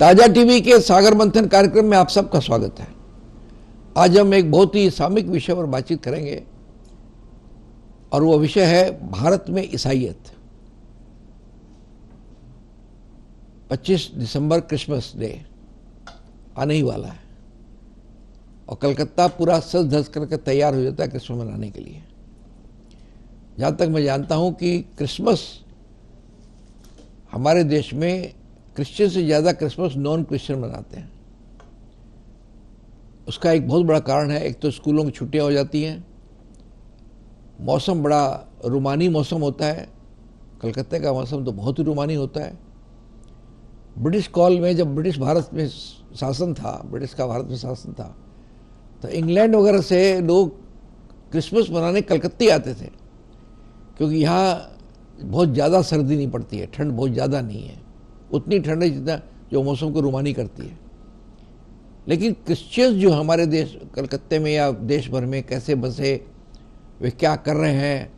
ताजा टीवी के सागर मंथन कार्यक्रम में आप सबका स्वागत है। आज हम एक बहुत ही सामयिक विषय पर बातचीत करेंगे और वो विषय है भारत में ईसाईयत। 25 दिसंबर क्रिसमस डे आने ही वाला है और कलकत्ता पूरा सज धज करके तैयार हो जाता है क्रिसमस मनाने के लिए। जहाँ तक मैं जानता हूँ कि क्रिसमस हमारे देश में क्रिश्चियन से ज़्यादा क्रिसमस नॉन क्रिश्चियन मनाते हैं। उसका एक बहुत बड़ा कारण है, एक तो स्कूलों की छुट्टियां हो जाती हैं, मौसम बड़ा रूमानी मौसम होता है। कलकत्ते का मौसम तो बहुत ही रूमानी होता है। ब्रिटिश काल में जब ब्रिटिश भारत में शासन था, ब्रिटिश का भारत में शासन था, तो इंग्लैंड वगैरह से लोग क्रिसमस मनाने कलकत्ते आते थे, क्योंकि यहाँ बहुत ज़्यादा सर्दी नहीं पड़ती है, ठंड बहुत ज़्यादा नहीं है, उतनी ठंड है जितना जो मौसम को रूमानी करती है। लेकिन क्रिश्चियंस जो हमारे देश कलकत्ते में या देश भर में कैसे बसे, वे क्या कर रहे हैं,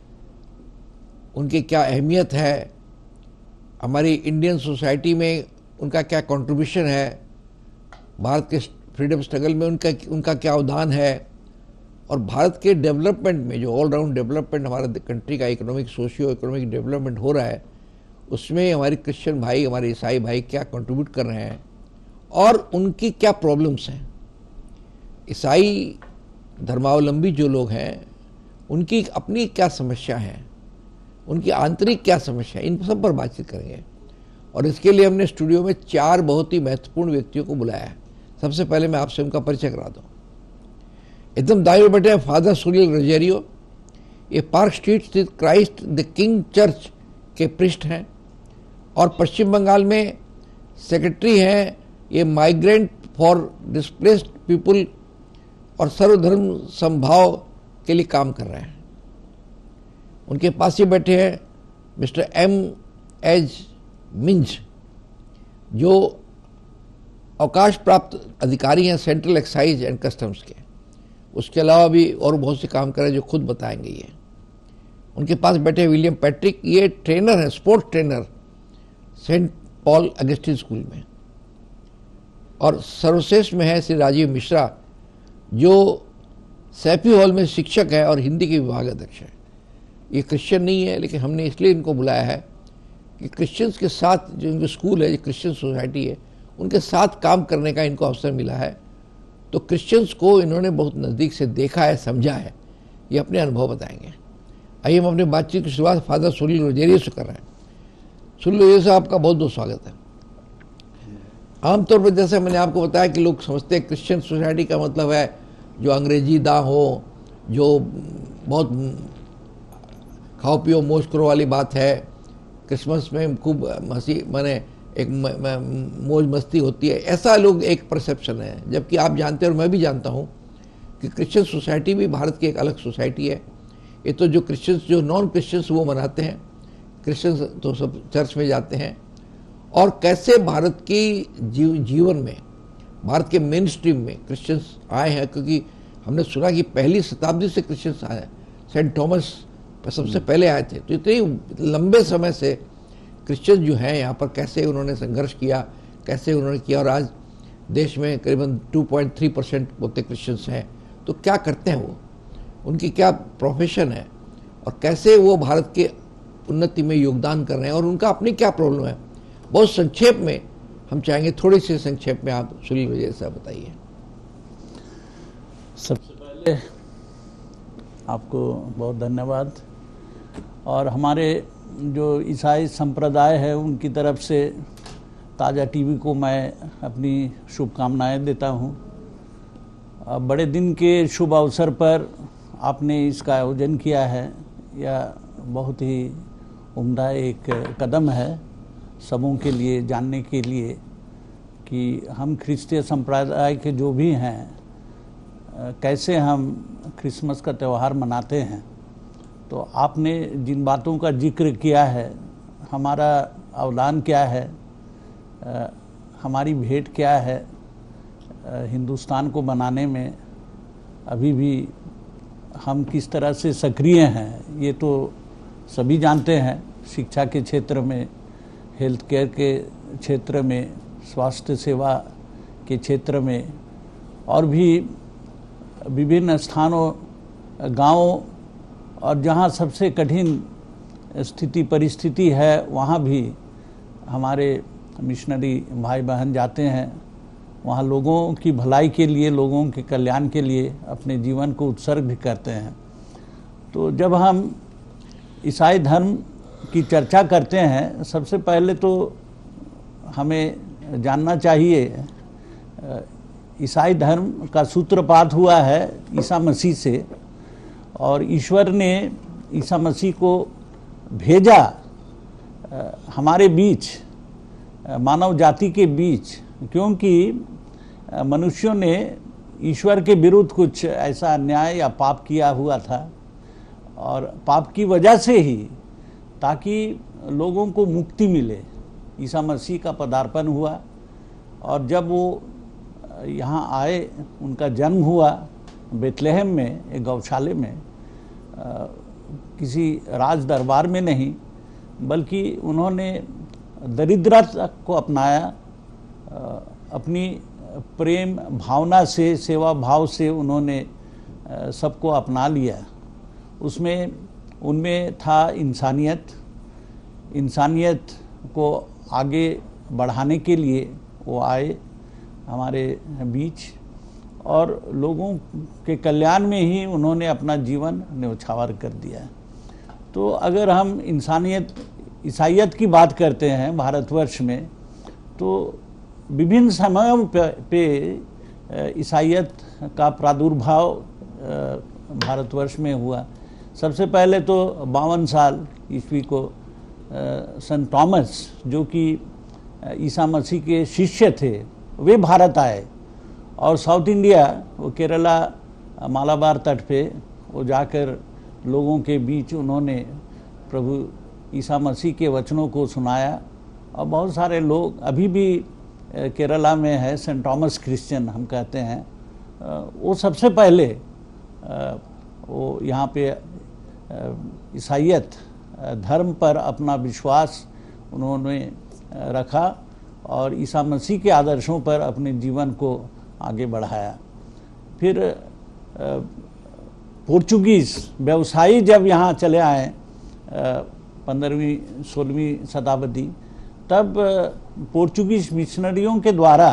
उनकी क्या अहमियत है, हमारी इंडियन सोसाइटी में उनका क्या कंट्रीब्यूशन है, भारत के फ्रीडम स्ट्रगल में उनका क्या अवदान है, और भारत के डेवलपमेंट में जो ऑलराउंड डेवलपमेंट हमारे कंट्री का इकोनॉमिक सोशियो इकोनॉमिक डेवलपमेंट हो रहा है, उसमें हमारे क्रिश्चियन भाई, हमारे ईसाई भाई क्या कंट्रीब्यूट कर रहे हैं और उनकी क्या प्रॉब्लम्स हैं। ईसाई धर्मावलंबी जो लोग हैं उनकी अपनी क्या समस्या है, उनकी आंतरिक क्या समस्या है, इन सब पर बातचीत करेंगे। और इसके लिए हमने स्टूडियो में 4 बहुत ही महत्वपूर्ण व्यक्तियों को बुलाया है। सबसे पहले मैं आपसे उनका परिचय करा दूँ। एकदम दाएं बैठे हैं फादर सुनील रोजेरियो। ये पार्क स्ट्रीट स्थित क्राइस्ट द किंग चर्च के पृष्ठ हैं और पश्चिम बंगाल में सेक्रेटरी हैं। ये माइग्रेंट फॉर डिस्प्लेस्ड पीपुल और सर्वधर्म समभाव के लिए काम कर रहे हैं। उनके पास ही बैठे हैं मिस्टर M.H. मिंज, जो अवकाश प्राप्त अधिकारी हैं सेंट्रल एक्साइज एंड कस्टम्स के। उसके अलावा भी और बहुत से काम कर रहे हैं जो खुद बताएंगे ये। उनके पास बैठे विलियम पैट्रिक, ये ट्रेनर हैं, sports trainer Saint Paul Augustine school में। और सर्वश्रेष्ठ में है श्री राजीव मिश्रा, जो सैफी हॉल में शिक्षक है और हिंदी के विभाग अध्यक्ष है। ये क्रिश्चियन नहीं है, लेकिन हमने इसलिए इनको बुलाया है कि क्रिश्चियंस के साथ जो इनका स्कूल है, जो क्रिश्चियन सोसाइटी है, उनके साथ काम करने का इनको अवसर मिला है। तो क्रिश्चियंस को इन्होंने बहुत नज़दीक से देखा है, समझा है। ये अपने अनुभव बताएंगे। आइए हम अपनी बातचीत की शुरुआत फादर सुनील रोजेरियो से कर रहे हैं। सुनील रोजेरियो साहब, आपका बहुत बहुत स्वागत है। आमतौर पर जैसे मैंने आपको बताया कि लोग समझते हैं क्रिश्चियन सोसाइटी का मतलब है जो अंग्रेजी दा हो, जो बहुत खाओ पियो मौज करो वाली बात है। क्रिसमस में खूब हंसी माने एक मौज मस्ती होती है, ऐसा लोग एक परसेप्शन है। जबकि आप जानते हैं और मैं भी जानता हूँ कि क्रिश्चियन सोसाइटी भी भारत की एक अलग सोसाइटी है। ये तो जो क्रिश्चियंस, जो नॉन क्रिश्चियंस वो मनाते हैं, क्रिश्चियंस तो सब चर्च में जाते हैं। और कैसे भारत की जीवन में, भारत के मेन स्ट्रीम में क्रिश्चियंस आए हैं, क्योंकि हमने सुना कि पहली शताब्दी से क्रिश्चियंस आए हैं। सेंट थॉमस सबसे पहले आए थे। तो इतने लंबे समय से क्रिश्चियन जो हैं यहाँ पर कैसे उन्होंने संघर्ष किया, कैसे उन्होंने किया, और आज देश में करीबन 2.3% बोलते क्रिश्चियंस हैं। तो क्या करते हैं वो, उनकी क्या प्रोफेशन है, और कैसे वो भारत के उन्नति में योगदान कर रहे हैं, और उनका अपनी क्या प्रॉब्लम है। बहुत संक्षेप में हम चाहेंगे, थोड़ी सी संक्षेप में आप सुनील रोजेरियो साहब बताइए। सबसे पहले आपको बहुत धन्यवाद, और हमारे जो ईसाई संप्रदाय है उनकी तरफ से ताज़ा टीवी को मैं अपनी शुभकामनाएं देता हूं। बड़े दिन के शुभ अवसर पर आपने इसका आयोजन किया है, यह बहुत ही उम्दा एक कदम है सबों के लिए जानने के लिए कि हम ख्रिस्तीय संप्रदाय के जो भी हैं कैसे हम क्रिसमस का त्यौहार मनाते हैं। तो आपने जिन बातों का जिक्र किया है, हमारा अवदान क्या है, हमारी भेंट क्या है हिंदुस्तान को बनाने में, अभी भी हम किस तरह से सक्रिय हैं, ये तो सभी जानते हैं। शिक्षा के क्षेत्र में, हेल्थ केयर के क्षेत्र में, स्वास्थ्य सेवा के क्षेत्र में और भी विभिन्न स्थानों, गांवों और जहां सबसे कठिन स्थिति परिस्थिति है वहां भी हमारे मिशनरी भाई बहन जाते हैं। वहाँ लोगों की भलाई के लिए, लोगों के कल्याण के लिए अपने जीवन को उत्सर्ग भी करते हैं। तो जब हम ईसाई धर्म की चर्चा करते हैं, सबसे पहले तो हमें जानना चाहिए ईसाई धर्म का सूत्रपात हुआ है ईसा मसीह से, और ईश्वर ने ईसा मसीह को भेजा हमारे बीच, मानव जाति के बीच, क्योंकि मनुष्यों ने ईश्वर के विरुद्ध कुछ ऐसा अन्याय या पाप किया हुआ था, और पाप की वजह से ही, ताकि लोगों को मुक्ति मिले, ईसा मसीह का पदार्पण हुआ। और जब वो यहाँ आए, उनका जन्म हुआ बेथलेहम में, एक गौशाले में, किसी राज दरबार में नहीं, बल्कि उन्होंने दरिद्रता को अपनाया, अपनी प्रेम भावना से, सेवा भाव से उन्होंने सबको अपना लिया। उसमें उनमें था इंसानियत को आगे बढ़ाने के लिए वो आए हमारे बीच, और लोगों के कल्याण में ही उन्होंने अपना जीवन न्यौछावर कर दिया। तो अगर हम ईसाइयत की बात करते हैं भारतवर्ष में, तो विभिन्न समयों पे ईसाइयत का प्रादुर्भाव भारतवर्ष में हुआ। सबसे पहले तो 52 साल ईस्वी को संत थॉमस, जो कि ईसा मसीह के शिष्य थे, वे भारत आए और साउथ इंडिया, वो केरला मालाबार तट पे वो जाकर लोगों के बीच उन्होंने प्रभु ईसा मसीह के वचनों को सुनाया। और बहुत सारे लोग अभी भी केरला में है, सेंट थॉमस क्रिश्चियन हम कहते हैं, वो सबसे पहले वो यहाँ पे ईसाइयत धर्म पर अपना विश्वास उन्होंने रखा और ईसा मसीह के आदर्शों पर अपने जीवन को आगे बढ़ाया। फिर पोर्चुगीज़ व्यवसायी जब यहाँ चले आए 15वीं-16वीं शताब्दी, तब पोर्चुगीज़ मिशनरियों के द्वारा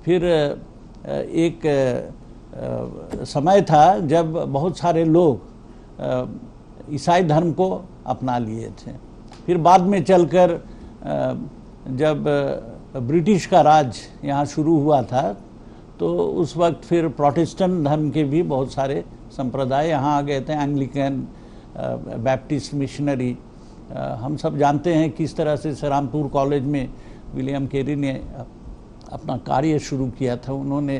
फिर एक समय था जब बहुत सारे लोग ईसाई धर्म को अपना लिए थे। फिर बाद में चलकर जब ब्रिटिश का राज यहाँ शुरू हुआ था, तो उस वक्त फिर प्रोटेस्टेंट धर्म के भी बहुत सारे संप्रदाय यहाँ आ गए थे, एंग्लिकन, बैप्टिस्ट मिशनरी। हम सब जानते हैं किस तरह से श्रीरामपुर कॉलेज में विलियम कैरी ने अपना कार्य शुरू किया था। उन्होंने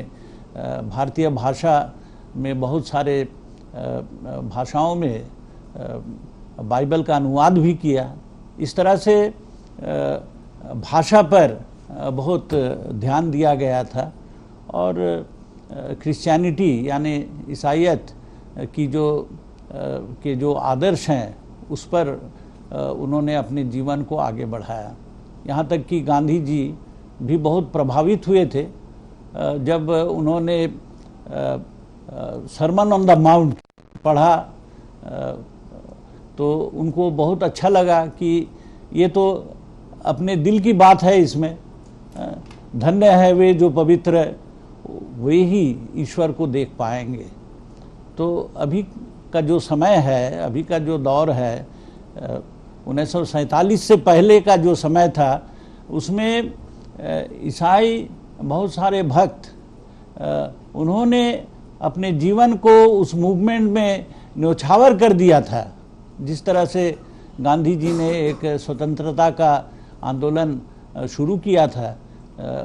भारतीय भाषा में बहुत सारे भाषाओं में बाइबल का अनुवाद भी किया। इस तरह से भाषा पर बहुत ध्यान दिया गया था, और क्रिश्चियनिटी यानी ईसाइयत की जो आदर्श हैं उस पर उन्होंने अपने जीवन को आगे बढ़ाया। यहाँ तक कि गांधी जी भी बहुत प्रभावित हुए थे जब उन्होंने सरमन ऑन द माउंट पढ़ा, तो उनको बहुत अच्छा लगा कि ये तो अपने दिल की बात है, इसमें धन्य है वे जो पवित्र, वे ही ईश्वर को देख पाएंगे। तो अभी का जो समय है, अभी का जो दौर है, 1947 से पहले का जो समय था, उसमें ईसाई बहुत सारे भक्त उन्होंने अपने जीवन को उस मूवमेंट में न्यौछावर कर दिया था। जिस तरह से गांधी जी ने एक स्वतंत्रता का आंदोलन शुरू किया था,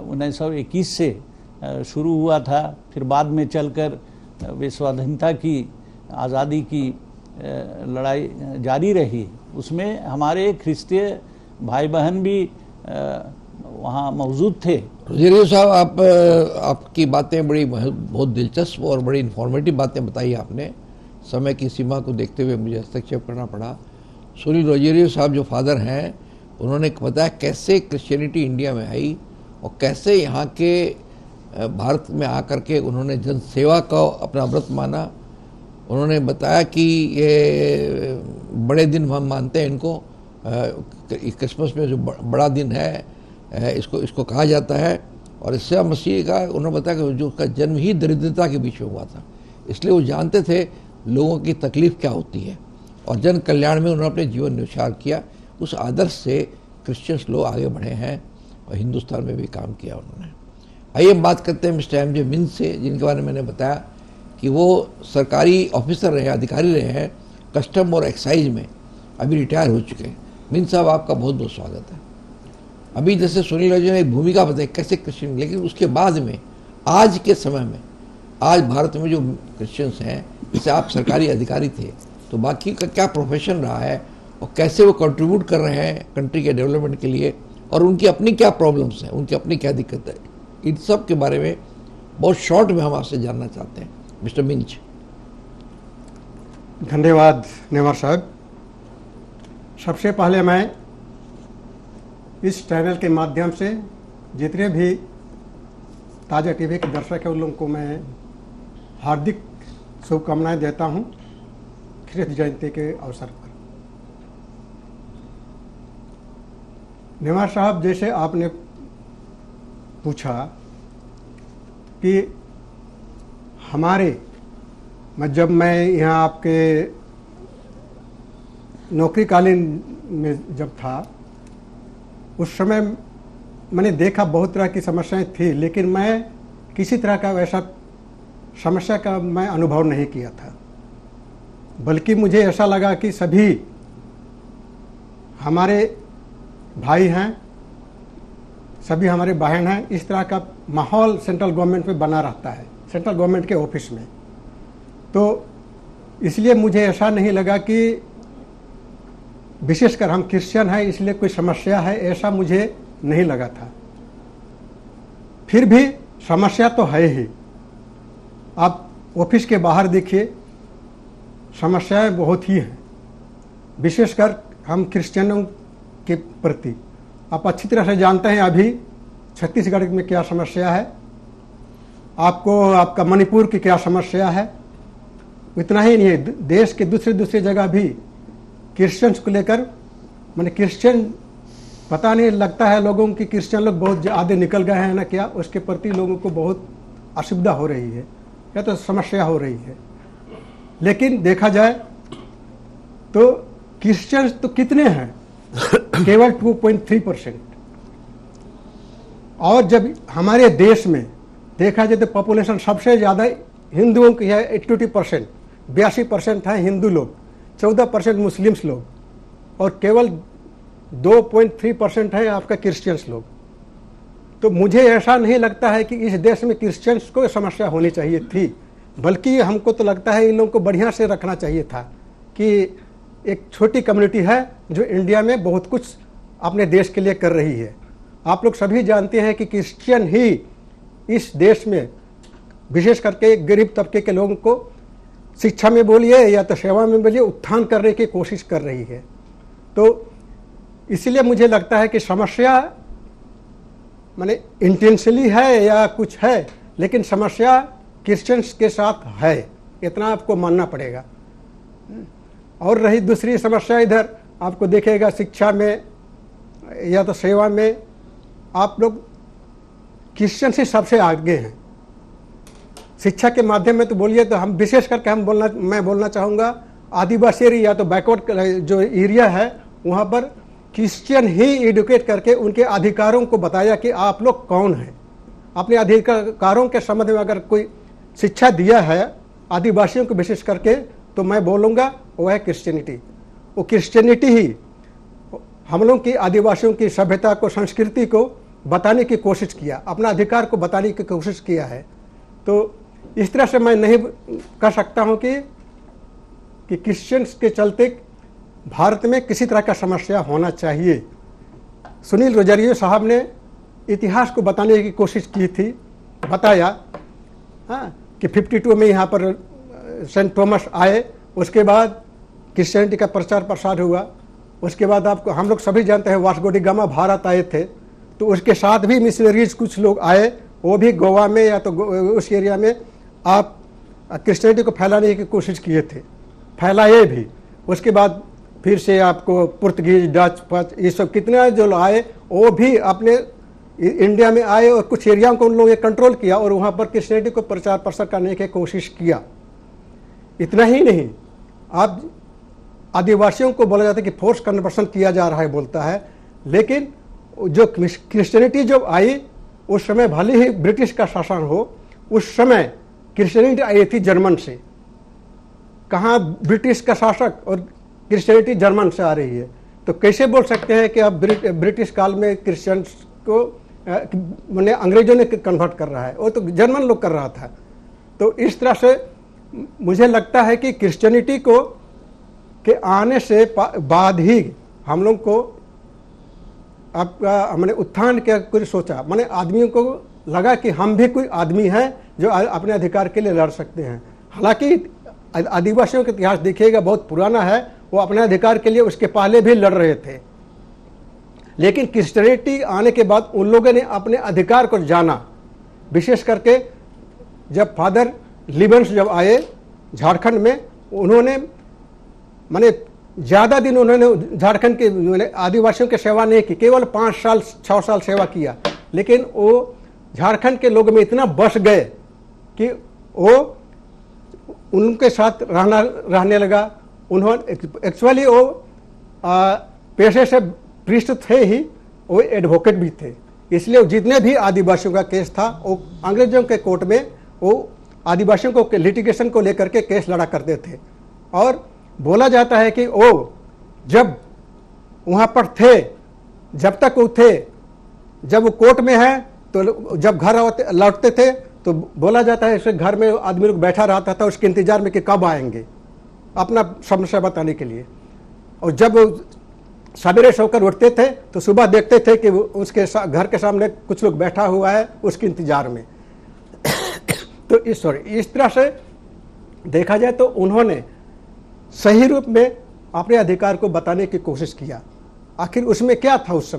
1921 से शुरू हुआ था, फिर बाद में चलकर वे स्वाधीनता की, आज़ादी की लड़ाई जारी रही। उसमें हमारे ख्रिस्तीय भाई बहन भी वहाँ मौजूद थे। रोजेरियो साहब, आपकी बातें बहुत दिलचस्प और बड़ी इन्फॉर्मेटिव बातें बताई आपने। समय की सीमा को देखते हुए मुझे हस्तक्षेप करना पड़ा। सुनील रोजेरियो साहब जो फादर हैं, उन्होंने बताया कैसे क्रिश्चियनिटी इंडिया में आई और कैसे यहाँ के भारत में आकर के उन्होंने जन सेवा का अपना व्रत माना। उन्होंने बताया कि ये बड़े दिन हम मानते हैं इनको, क्रिसमस में जो बड़ा दिन है इसको कहा जाता है। और ईसा मसीह का उन्होंने बताया कि जो उसका जन्म ही दरिद्रता के बीच में हुआ था, इसलिए वो जानते थे लोगों की तकलीफ़ क्या होती है, और जन कल्याण में उन्होंने अपने जीवन न्यौछावर किया। उस आदर्श से क्रिश्चियंस लोग आगे बढ़े हैं और हिंदुस्तान में भी काम किया उन्होंने। आइए बात करते हैं मिस्टर एम जे मिंज से, जिनके बारे में मैंने बताया कि वो सरकारी ऑफिसर रहे, अधिकारी रहे हैं कस्टम और एक्साइज में, अभी रिटायर हो चुके हैं। मिंज साहब, आपका बहुत बहुत स्वागत है। अभी जैसे सुनील राजू ने एक भूमिका बताई कैसे क्रिश्चियन, लेकिन उसके बाद में आज के समय में, आज भारत में जो क्रिश्चियंस हैं, जैसे आप सरकारी अधिकारी थे, तो बाकी का क्या प्रोफेशन रहा है और कैसे वो कंट्रीब्यूट कर रहे हैं कंट्री के डेवलपमेंट के लिए, और उनकी अपनी क्या प्रॉब्लम्स हैं, उनकी अपनी क्या दिक्कत है, इन सब के बारे में बहुत शॉर्ट में हम आपसे जानना चाहते हैं मिस्टर मिंज। धन्यवाद नेवार साहब। सबसे पहले मैं इस चैनल के माध्यम से जितने भी ताज़ा टीवी के दर्शक हैं उन लोगों को मैं हार्दिक शुभकामनाएं देता हूं कृष्ण जयंती के अवसर पर। नेवार साहब, जैसे आपने पूछा कि जब मैं यहाँ आपके नौकरीकालीन में जब था, उस समय मैंने देखा बहुत तरह की समस्याएं थी, लेकिन मैं किसी तरह का वैसा समस्या का मैं अनुभव नहीं किया था। बल्कि मुझे ऐसा लगा कि सभी हमारे भाई हैं, सभी हमारे बहन हैं। इस तरह का माहौल सेंट्रल गवर्नमेंट में बना रहता है, सेंट्रल गवर्नमेंट के ऑफिस में। तो इसलिए मुझे ऐसा नहीं लगा कि विशेषकर हम क्रिश्चियन हैं इसलिए कोई समस्या है, ऐसा मुझे नहीं लगा था। फिर भी समस्या तो है ही। आप ऑफिस के बाहर देखिए, समस्याएं बहुत ही हैं, विशेषकर हम क्रिश्चियनों के प्रति। आप अच्छी तरह से जानते हैं अभी छत्तीसगढ़ में क्या समस्या है, आपका मणिपुर की क्या समस्या है। इतना ही नहीं है, देश के दूसरे जगह भी क्रिश्चियंस को लेकर, माने क्रिश्चियन, पता नहीं लगता है लोगों की क्रिश्चियन लोग बहुत आगे निकल गए हैं ना क्या, उसके प्रति लोगों को बहुत असुविधा हो रही है या तो समस्या हो रही है। लेकिन देखा जाए तो क्रिश्चियंस तो कितने हैं, केवल 2.3%। और जब हमारे देश में देखा जाए तो पॉपुलेशन सबसे ज़्यादा हिंदुओं की है, 82%, 82% है हिंदू लोग, 14% मुस्लिम्स लोग, और केवल 2.3% है आपका क्रिश्चियंस लोग। तो मुझे ऐसा नहीं लगता है कि इस देश में क्रिश्चियंस को समस्या होनी चाहिए थी, बल्कि हमको तो लगता है इन लोगों को बढ़िया से रखना चाहिए था कि एक छोटी कम्युनिटी है जो इंडिया में बहुत कुछ अपने देश के लिए कर रही है। आप लोग सभी जानते हैं कि क्रिश्चियन ही इस देश में विशेष करके गरीब तबके के लोगों को शिक्षा में बोलिए या तो सेवा में बोलिए उत्थान करने की कोशिश कर रही है। तो इसलिए मुझे लगता है कि समस्या माने इंटेंशनली है या कुछ है, लेकिन समस्या क्रिश्चियंस के साथ है, इतना आपको मानना पड़ेगा। और रही दूसरी समस्या, इधर आपको देखेगा शिक्षा में या तो सेवा में आप लोग क्रिश्चियन से सबसे आगे हैं। शिक्षा के माध्यम में तो बोलिए तो हम विशेष करके मैं बोलना चाहूँगा आदिवासी एरिया या तो बैकवर्ड जो एरिया है वहाँ पर क्रिश्चियन ही एडुकेट करके उनके अधिकारों को बताया कि आप लोग कौन हैं। अपने अधिकारों के संबंध में अगर कोई शिक्षा दिया है आदिवासियों को विशेष करके, तो मैं बोलूँगा वो है क्रिश्चियनिटी। वो क्रिश्चियनिटी ही हम लोग की आदिवासियों की सभ्यता को, संस्कृति को बताने की कोशिश किया, अपना अधिकार को बताने की कोशिश किया है। तो इस तरह से मैं नहीं कह सकता हूँ कि क्रिश्चियंस के चलते भारत में किसी तरह का समस्या होना चाहिए। सुनील रोजारियो साहब ने इतिहास को बताने की कोशिश की थी, बताया कि 52 में यहाँ पर सेंट थॉमस आए, उसके बाद क्रिश्चियनिटी का प्रचार प्रसार हुआ। उसके बाद आपको हम लोग सभी जानते हैं वास्को डी गामा भारत आए थे, तो उसके साथ भी मिशनरीज कुछ लोग आए, वो भी गोवा में या तो उस एरिया में आप क्रिश्चियनिटी को फैलाने की कोशिश किए थे, फैलाए भी। उसके बाद फिर से आपको पुर्तगीज, डच, ये सब कितने जो आए वो भी अपने इंडिया में आए और कुछ एरिया को उन लोगों ने कंट्रोल किया और वहाँ पर क्रिश्चियनिटी को प्रचार प्रसार करने की कोशिश किया। इतना ही नहीं, आप आदिवासियों को बोला जाता है कि फोर्स कन्वर्सन किया जा रहा है बोलता है, लेकिन जो क्रिश्चियनिटी जब आई उस समय भले ही ब्रिटिश का शासन हो, उस समय क्रिश्चियनिटी आई थी जर्मन से। कहाँ बृटिश का शासक और क्रिश्चियनिटी जर्मन से आ रही है, तो कैसे बोल सकते हैं कि अब ब्रिटिश काल में क्रिश्चियंस को मैंने अंग्रेजों ने कन्वर्ट कर रहा है, वो तो जर्मन लोग कर रहा था। तो इस तरह से मुझे लगता है कि क्रिश्चियनिटी को के आने से बाद ही हम लोग को हमने उत्थान क्या कुछ सोचा, मैंने आदमियों को लगा कि हम भी कोई आदमी हैं जो अपने अधिकार के लिए लड़ सकते हैं। हालांकि आदिवासियों का इतिहास देखिएगा बहुत पुराना है, वो अपने अधिकार के लिए उसके पहले भी लड़ रहे थे, लेकिन क्रिश्चियनिटी आने के बाद उन लोगों ने अपने अधिकार को जाना। विशेष करके जब फादर लिबन्स जब आए झारखंड में, उन्होंने माने ज़्यादा दिन उन्होंने झारखंड के आदिवासियों की सेवा नहीं की, केवल 5 साल 6 साल सेवा किया, लेकिन वो झारखंड के लोग में इतना बस गए कि वो उनके साथ रहने लगा। उन्होंने एक्चुअली वो पेशे से प्रीस्ट थे ही, वो एडवोकेट भी थे, इसलिए जितने भी आदिवासियों का केस था वो अंग्रेजों के कोर्ट में वो आदिवासियों को लिटिगेशन को लेकर के केस लड़ा करते थे। और बोला जाता है कि वो जब वहाँ पर थे, जब तक वो थे, जब वो कोर्ट में है तो जब घर लौटते थे तो बोला जाता है इसे घर में आदमी लोग बैठा रहता था उसके इंतजार में कि कब आएंगे अपना समस्या बताने के लिए। और जब सवेरे सोकर उठते थे तो सुबह देखते थे कि उसके घर के सामने कुछ लोग बैठा हुआ है उसके इंतजार में। तो इस तरह से देखा जाए तो उन्होंने सही रूप में अपने अधिकार को बताने की कोशिश किया। आखिर उसमें क्या था उस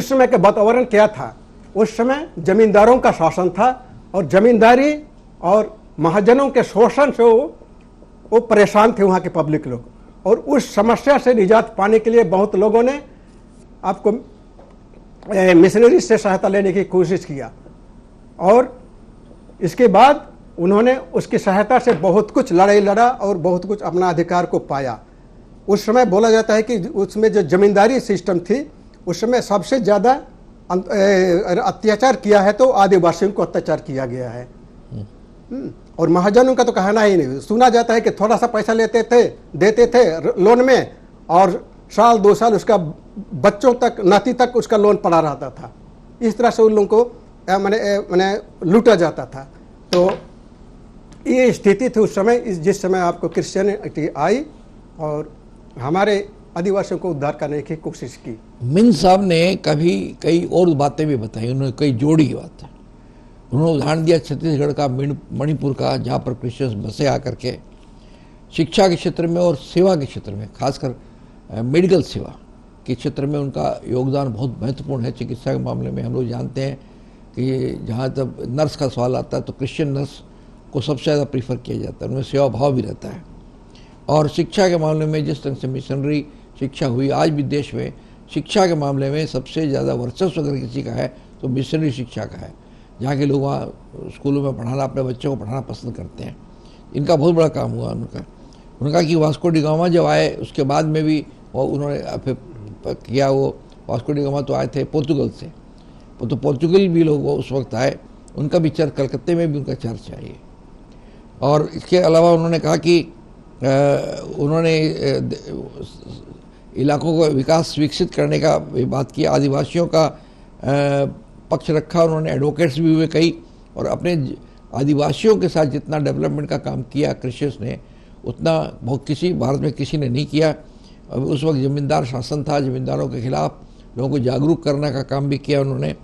समय का वातावरण क्या था? उस समय जमींदारों का शासन था और जमींदारी और महाजनों के शोषण से वो परेशान थे वहाँ के पब्लिक लोग। और उस समस्या से निजात पाने के लिए बहुत लोगों ने आपको मिशनरी से सहायता लेने की कोशिश किया और इसके बाद उन्होंने उसकी सहायता से बहुत कुछ लड़ाई लड़ा और बहुत कुछ अपना अधिकार को पाया। उस समय बोला जाता है कि उसमें जो जमींदारी सिस्टम थी उस समय सबसे ज़्यादा अत्याचार किया है तो आदिवासियों को अत्याचार किया गया है। और महाजनों का तो कहना ही नहीं। सुना जाता है कि थोड़ा सा पैसा देते थे लोन में और 1-2 साल उसका बच्चों तक नाती तक उसका लोन पड़ा रहता था। इस तरह से उन लोगों को मैंने लूटा जाता था। तो ये स्थिति थी उस समय, जिस समय आपको क्रिश्चियनिटी आई और हमारे आदिवासियों को उद्धार करने की कोशिश की। मिन साहब ने कई और बातें भी बताई, उन्होंने कई जोड़ी बातें। उन्होंने उदाहरण दिया छत्तीसगढ़ का, मणिपुर का, जहाँ पर क्रिश्चियंस बसे आकर के शिक्षा के क्षेत्र में और सेवा के क्षेत्र में, खासकर मेडिकल सेवा के क्षेत्र में उनका योगदान बहुत महत्वपूर्ण है। चिकित्सा के मामले में हम लोग जानते हैं कि जहाँ तक नर्स का सवाल आता है तो क्रिश्चियन नर्स को सबसे ज़्यादा प्रीफर किया जाता है, उनमें सेवा भाव भी रहता है। और शिक्षा के मामले में जिस तरह से मिशनरी शिक्षा हुई, आज भी देश में शिक्षा के मामले में सबसे ज़्यादा वर्चस्व अगर किसी का है तो मिशनरी शिक्षा का है। जहाँ के लोग वहाँ स्कूलों में पढ़ाना, अपने बच्चों को पढ़ाना पसंद करते हैं। इनका बहुत बड़ा काम हुआ उनका कि वास्को डी गामा जब आए उसके बाद में भी वो उन्होंने फिर किया। वो वास्को डी गामा तो आए थे पोर्तुगल से, तो पोर्तुगल भी लोग उस वक्त आए, उनका भी चर्च, कलकत्ते में भी उनका चर्च है ये। और इसके अलावा उन्होंने कहा कि उन्होंने इलाकों को विकसित करने का भी बात की, आदिवासियों का पक्ष रखा उन्होंने, एडवोकेट्स भी हुए कई, और अपने आदिवासियों के साथ जितना डेवलपमेंट का काम किया क्रिश्चियंस ने उतना बहुत भारत में किसी ने नहीं किया। उस वक्त ज़मींदार शासन था, ज़मींदारों के खिलाफ लोगों को जागरूक करने का काम भी किया उन्होंने।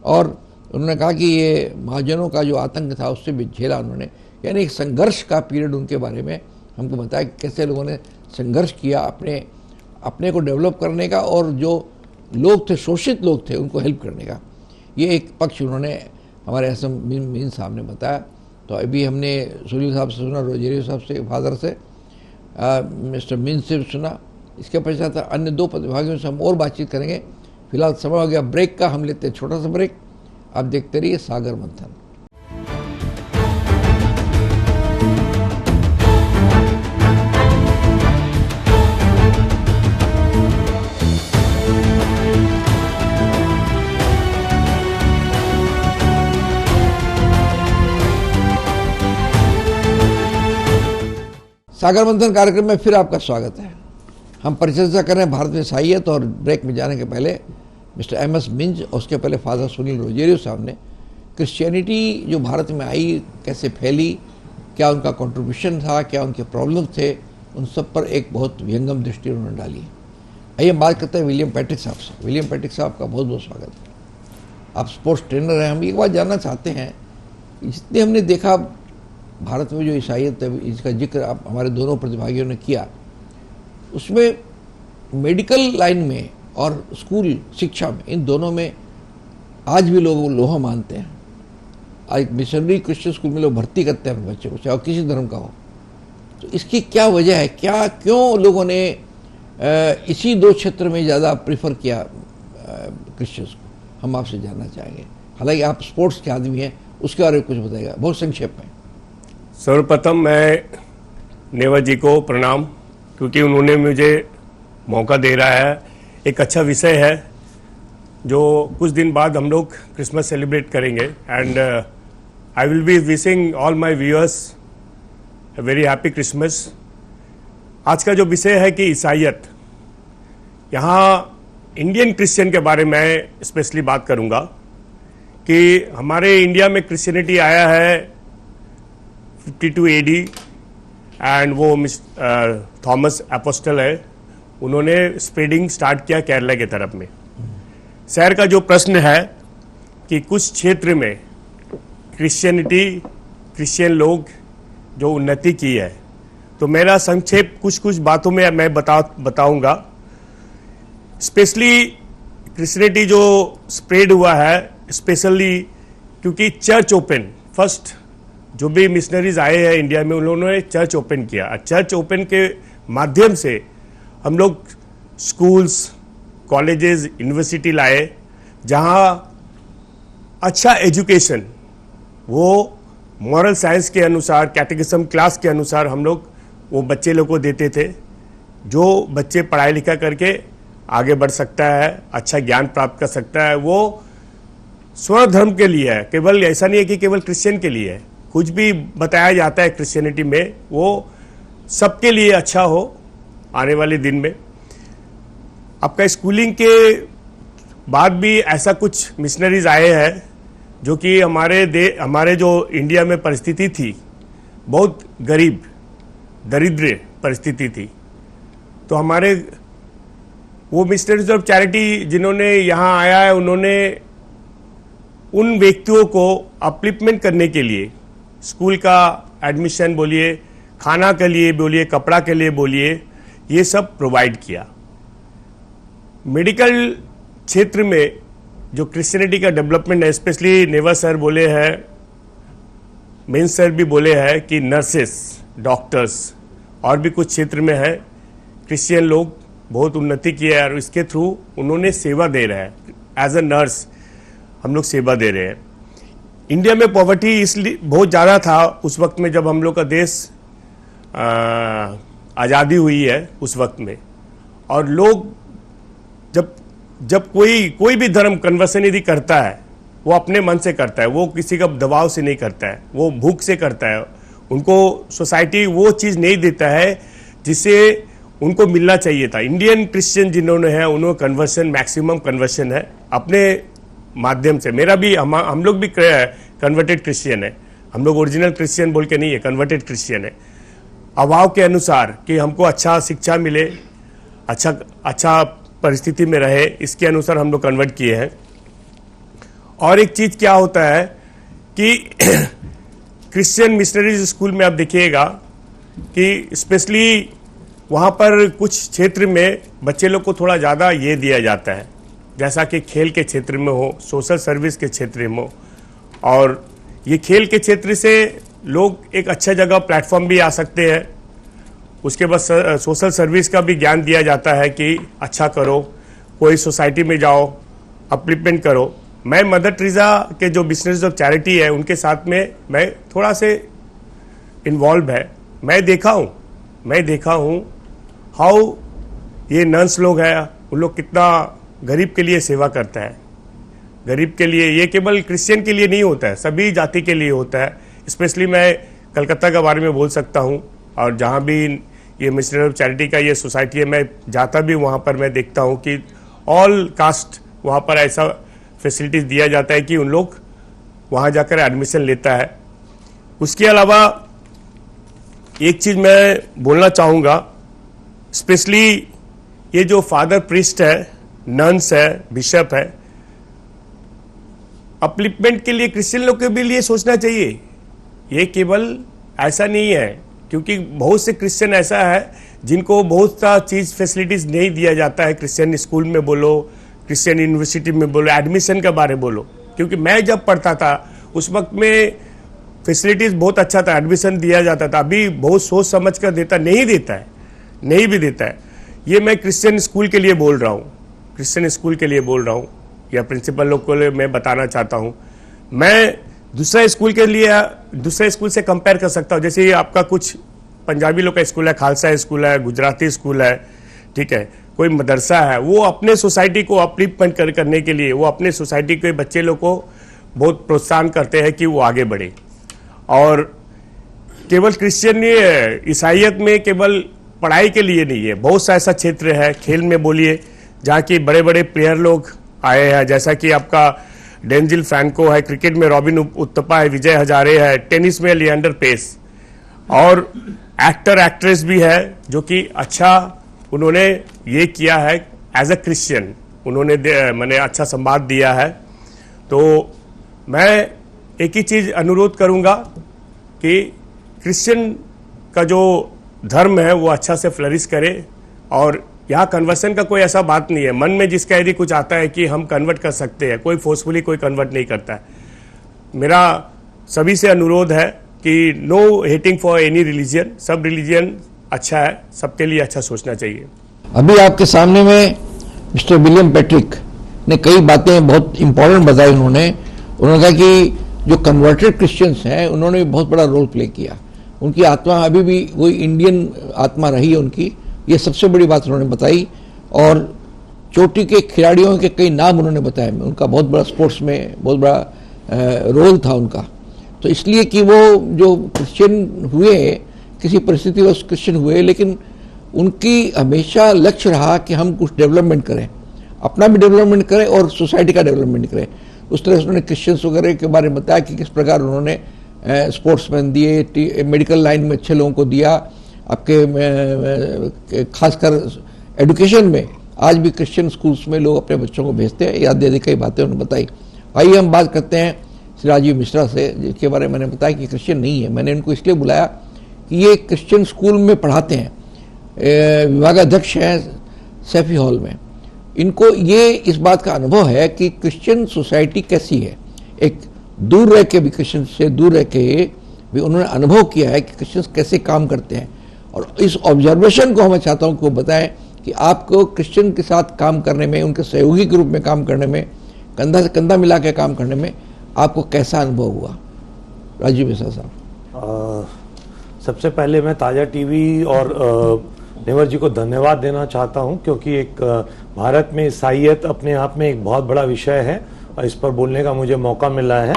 और उन्होंने कहा कि ये महाजनों का जो आतंक था उससे भी झेला उन्होंने, यानी एक संघर्ष का पीरियड उनके बारे में हमको बताया कि कैसे लोगों ने संघर्ष किया अपने को डेवलप करने का। और जो लोग थे, शोषित लोग थे, उनको हेल्प करने का। ये एक पक्ष उन्होंने हमारे असम मीन साहब ने बताया। तो अभी हमने सुनील साहब से सुना, रोजेरियो साहब से, फादर से, मिस्टर मीन से सुना। इसके पश्चात अन्य 2 प्रतिभागियों से हम और बातचीत करेंगे। फिलहाल समय हो गया ब्रेक का, हम लेते हैं छोटा सा ब्रेक। आप देखते रहिए सागर मंथन। सागर मंथन कार्यक्रम में फिर आपका स्वागत है। हम परिचर्चा कर रहे हैं भारत में ईसाईयत, और ब्रेक में जाने के पहले मिस्टर एम.एस. मिंज और उसके पहले फादर सुनील रोजेरियो साहब ने क्रिश्चियनिटी जो भारत में आई, कैसे फैली, क्या उनका कंट्रीब्यूशन था, क्या उनके प्रॉब्लम थे, उन सब पर एक बहुत व्यंगम दृष्टि उन्होंने डाली। आइए बात करते हैं विलियम पैट्रिक साहब से। विलियम पैट्रिक साहब का बहुत बहुत स्वागत है। आप स्पोर्ट्स ट्रेनर हैं। हम एक बात जानना चाहते हैं, जितने हमने देखा भारत में जो ईसाईयत है, इसका जिक्र आप हमारे दोनों प्रतिभागियों ने किया, उसमें मेडिकल लाइन में और स्कूल शिक्षा में, इन दोनों में आज भी लोग लोहा मानते हैं। आज मिशनरी क्रिश्चियन स्कूल में लोग भर्ती करते हैं अपने बच्चे को, चाहे किसी धर्म का हो। तो इसकी क्या वजह है, क्यों लोगों ने इसी 2 क्षेत्र में ज़्यादा प्रेफर किया क्रिश्चियंस को, हम आपसे जानना चाहेंगे। हालांकि आप स्पोर्ट्स के आदमी हैं, उसके बारे में कुछ बताइएगा बहुत संक्षेप में। सर्वप्रथम मैं नेवा जी को प्रणाम, क्योंकि उन्होंने मुझे मौका दे रहा है। एक अच्छा विषय है जो कुछ दिन बाद हम लोग क्रिसमस सेलिब्रेट करेंगे, and I will be wishing all my viewers a very happy Christmas. आज का जो विषय है कि ईसाईयत, यहाँ इंडियन क्रिश्चियन के बारे में स्पेशली बात करूँगा कि हमारे इंडिया में क्रिश्चियनिटी आया है 52 AD, एंड वो थॉमस एपोस्टल है, उन्होंने स्प्रेडिंग स्टार्ट किया केरला के तरफ में। शहर का जो प्रश्न है कि कुछ क्षेत्र में क्रिश्चियन लोग जो उन्नति की है, तो मेरा संक्षेप कुछ बातों में मैं बताऊंगा। स्पेशली क्रिश्चियनिटी जो स्प्रेड हुआ है, स्पेशली क्योंकि चर्च ओपन, फर्स्ट जो भी मिशनरीज आए हैं इंडिया में, उन्होंने चर्च ओपन किया। चर्च ओपन के माध्यम से हम लोग स्कूल्स, कॉलेजेस, यूनिवर्सिटी लाए, जहां अच्छा एजुकेशन, वो मॉरल साइंस के अनुसार, कैटेकिज्म क्लास के अनुसार हम लोग वो बच्चे लोग को देते थे। जो बच्चे पढ़ाई लिखा करके आगे बढ़ सकता है, अच्छा ज्ञान प्राप्त कर सकता है, वो स्वर्ण धर्म के लिए है। केवल ऐसा नहीं है कि केवल क्रिश्चियन के लिए है। कुछ भी बताया जाता है क्रिश्चियनिटी में, वो सबके लिए अच्छा हो आने वाले दिन में। आपका स्कूलिंग के बाद भी ऐसा कुछ मिशनरीज आए हैं जो कि हमारे जो इंडिया में परिस्थिति थी, बहुत गरीब दरिद्र परिस्थिति थी, तो हमारे वो मिशनरीज ऑफ चैरिटी जिन्होंने यहाँ आया है, उन्होंने उन व्यक्तियों को अपलिफ्टमेंट करने के लिए स्कूल का एडमिशन बोलिए, खाना के लिए बोलिए, कपड़ा के लिए बोलिए, ये सब प्रोवाइड किया। मेडिकल क्षेत्र में जो क्रिश्चियनिटी का डेवलपमेंट है, स्पेशली नेवा सर बोले हैं, मेन सर भी बोले हैं कि नर्सेस, डॉक्टर्स और भी कुछ क्षेत्र में है, क्रिश्चियन लोग बहुत उन्नति किया है और इसके थ्रू उन्होंने सेवा दे रहे हैं। एज अ नर्स हम लोग सेवा दे रहे हैं। इंडिया में पॉवर्टी इसलिए बहुत ज़्यादा था उस वक्त में, जब हम लोग का देश आज़ादी हुई है उस वक्त में, और लोग जब कोई भी धर्म कन्वर्सन यदि करता है, वो अपने मन से करता है, वो किसी का दबाव से नहीं करता है, वो भूख से करता है। उनको सोसाइटी वो चीज़ नहीं देता है जिससे उनको मिलना चाहिए था। इंडियन क्रिश्चियन जिन्होंने है, उन्होंने कन्वर्सन, मैक्सिमम कन्वर्सन है अपने माध्यम से। मेरा भी हम लोग भी कन्वर्टेड क्रिश्चियन है, हम लोग ओरिजिनल क्रिश्चियन बोल के नहीं है, कन्वर्टेड क्रिश्चियन है। अभाव के अनुसार कि हमको अच्छा शिक्षा मिले, अच्छा परिस्थिति में रहे, इसके अनुसार हम लोग कन्वर्ट किए हैं। और एक चीज़ क्या होता है कि क्रिश्चियन मिशनरीज स्कूल में आप देखिएगा कि स्पेशली वहाँ पर कुछ क्षेत्र में बच्चे लोग को थोड़ा ज़्यादा ये दिया जाता है, जैसा कि खेल के क्षेत्र में हो, सोशल सर्विस के क्षेत्र में हो, और ये खेल के क्षेत्र से लोग एक अच्छा जगह प्लेटफॉर्म भी आ सकते हैं। उसके बाद सोशल सर्विस का भी ज्ञान दिया जाता है कि अच्छा करो, कोई सोसाइटी में जाओ, अपलिफ्टमेंट करो। मैं मदर टेरेसा के जो बिजनेस ऑफ चैरिटी है उनके साथ में मैं थोड़ा से इन्वॉल्व है। मैं देखा हूँ हाउ ये नर्स लोग हैं, उन लोग कितना गरीब के लिए सेवा करता है। गरीब के लिए, ये केवल क्रिश्चियन के लिए नहीं होता है, सभी जाति के लिए होता है। स्पेशली मैं कलकत्ता के बारे में बोल सकता हूँ, और जहाँ भी ये मिशनरी ऑफ चैरिटी का ये सोसाइटी है, मैं जाता भी वहाँ पर मैं देखता हूँ कि ऑल कास्ट वहाँ पर ऐसा फैसिलिटीज दिया जाता है कि उन लोग वहाँ जाकर एडमिशन लेता है। उसके अलावा एक चीज़ मैं बोलना चाहूँगा, स्पेशली ये जो फादर प्रीस्ट है, नन्स है, बिशप है, अपलिफ्टमेंट के लिए क्रिश्चियन लोग के भी लिए सोचना चाहिए। ये केवल ऐसा नहीं है, क्योंकि बहुत से क्रिश्चियन ऐसा है जिनको बहुत सा चीज़ फैसिलिटीज़ नहीं दिया जाता है। क्रिश्चियन स्कूल में बोलो, क्रिश्चियन यूनिवर्सिटी में बोलो, एडमिशन के बारे बोलो। क्योंकि मैं जब पढ़ता था उस वक्त में फैसिलिटीज़ बहुत अच्छा था, एडमिशन दिया जाता था। अभी बहुत सोच समझ कर नहीं देता है। ये मैं क्रिश्चियन स्कूल के लिए बोल रहा हूँ, या प्रिंसिपल लोग को मैं बताना चाहता हूँ। मैं दूसरे स्कूल से कंपेयर कर सकता हूँ। जैसे ये आपका कुछ पंजाबी लोग का स्कूल है, खालसा स्कूल है, गुजराती स्कूल है, ठीक है, कोई मदरसा है, वो अपने सोसाइटी को अपलिफ्टमेंट करने के लिए वो अपने सोसाइटी के बच्चे लोग को बहुत प्रोत्साहन करते हैं कि वो आगे बढ़े। और केवल क्रिश्चियन नहीं है, ईसाइयत में केवल पढ़ाई के लिए नहीं है, बहुत सा ऐसा क्षेत्र है, खेल में बोलिए, जहाँ की बड़े बड़े प्लेयर लोग आए हैं, जैसा कि आपका डेंजिल फ्रैंको है, क्रिकेट में रॉबिन उत्तपा है, विजय हजारे है, टेनिस में लिएंडर पेस, और एक्टर एक्ट्रेस भी है जो कि अच्छा उन्होंने ये किया है एज अ क्रिश्चियन, उन्होंने मैंने अच्छा संवाद दिया है। तो मैं एक ही चीज़ अनुरोध करूंगा कि क्रिश्चियन का जो धर्म है वो अच्छा से फ्लरिश करे, और यहाँ कन्वर्सन का कोई ऐसा बात नहीं है। मन में जिसका यदि कुछ आता है कि हम कन्वर्ट कर सकते हैं, कोई फोर्सफुली कोई कन्वर्ट नहीं करता है। मेरा सभी से अनुरोध है कि no hating for any religion, सब रिलीजन अच्छा है, सबके लिए अच्छा सोचना चाहिए। अभी आपके सामने में मिस्टर विलियम पैट्रिक ने कई बातें बहुत इंपॉर्टेंट बताई। उन्होंने कहा कि जो कन्वर्टेड क्रिश्चियंस हैं उन्होंने बहुत बड़ा रोल प्ले किया, उनकी आत्मा अभी भी वही इंडियन आत्मा रही है उनकी, ये सबसे बड़ी बात उन्होंने बताई। और चोटी के खिलाड़ियों के कई नाम उन्होंने बताए, उनका बहुत बड़ा स्पोर्ट्स में बहुत बड़ा रोल था उनका। तो इसलिए कि वो जो क्रिश्चियन हुए, किसी परिस्थिति में क्रिश्चियन हुए, लेकिन उनकी हमेशा लक्ष्य रहा कि हम कुछ डेवलपमेंट करें, अपना भी डेवलपमेंट करें और सोसाइटी का डेवलपमेंट करें। उस तरह से उन्होंने क्रिश्चियंस वगैरह के बारे में बताया कि किस प्रकार उन्होंने स्पोर्ट्समैन दिए, मेडिकल लाइन में अच्छे लोगों को दिया, आपके खासकर एजुकेशन में आज भी क्रिश्चियन स्कूल्स में लोग अपने बच्चों को भेजते हैं। याद दे कई बातें उन्होंने बताई। आइए हम बात करते हैं श्री राजीव मिश्रा से, जिसके बारे में मैंने बताया कि क्रिश्चियन नहीं है। मैंने इनको इसलिए बुलाया कि ये क्रिश्चियन स्कूल में पढ़ाते हैं, विभागाध्यक्ष हैं सैफी हॉल में। इनको ये इस बात का अनुभव है कि क्रिश्चियन सोसाइटी कैसी है, एक दूर रह के भी, क्रिश्चियन से दूर रह के भी उन्होंने अनुभव किया है कि क्रिश्चियंस कैसे काम करते हैं। और इस ऑब्जर्वेशन को मैं चाहता हूं कि वो बताएं कि आपको क्रिश्चियन के साथ काम करने में, उनके सहयोगी के रूप में काम करने में, कंधा से कंधा मिला के काम करने में आपको कैसा अनुभव हुआ। राजीव मिश्रा साहब। सबसे पहले मैं ताजा टीवी और नेवर जी को धन्यवाद देना चाहता हूं, क्योंकि एक भारत में ईसाइयत अपने आप में एक बहुत बड़ा विषय है और इस पर बोलने का मुझे मौका मिला है।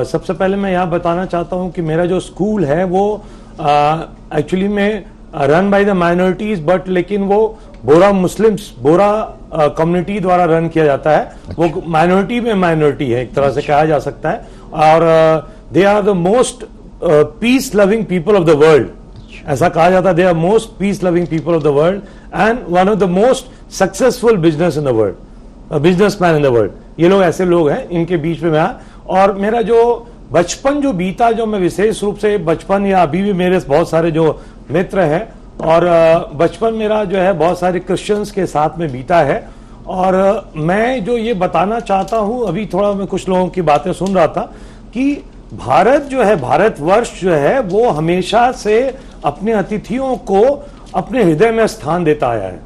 सबसे पहले मैं यहाँ बताना चाहता हूं कि मेरा जो स्कूल है वो एक्चुअली में run by the minorities, but लेकिन वो बोरा मुस्लिम्स, बोरा कम्युनिटी द्वारा रन किया जाता है। अच्छा। वो माइनॉरिटी में माइनॉरिटी है, एक तरह से कहा जा सकता है। और they are the most peace loving people of the world, ऐसा कहा जाता है। They are most peace loving people of the world and one of the most successful business in the world, businessman in the world. ये लोग ऐसे लोग हैं, इनके बीच में मैं। और मेरा जो बचपन जो बीता, जो मैं विशेष रूप से बचपन, या अभी भी मेरे बहुत सारे जो मित्र हैं, और बचपन मेरा जो है बहुत सारे क्रिश्चियंस के साथ में बीता है। और मैं जो ये बताना चाहता हूं, अभी थोड़ा मैं कुछ लोगों की बातें सुन रहा था कि भारत जो है, भारतवर्ष जो है, वो हमेशा से अपने अतिथियों को अपने हृदय में स्थान देता आया है।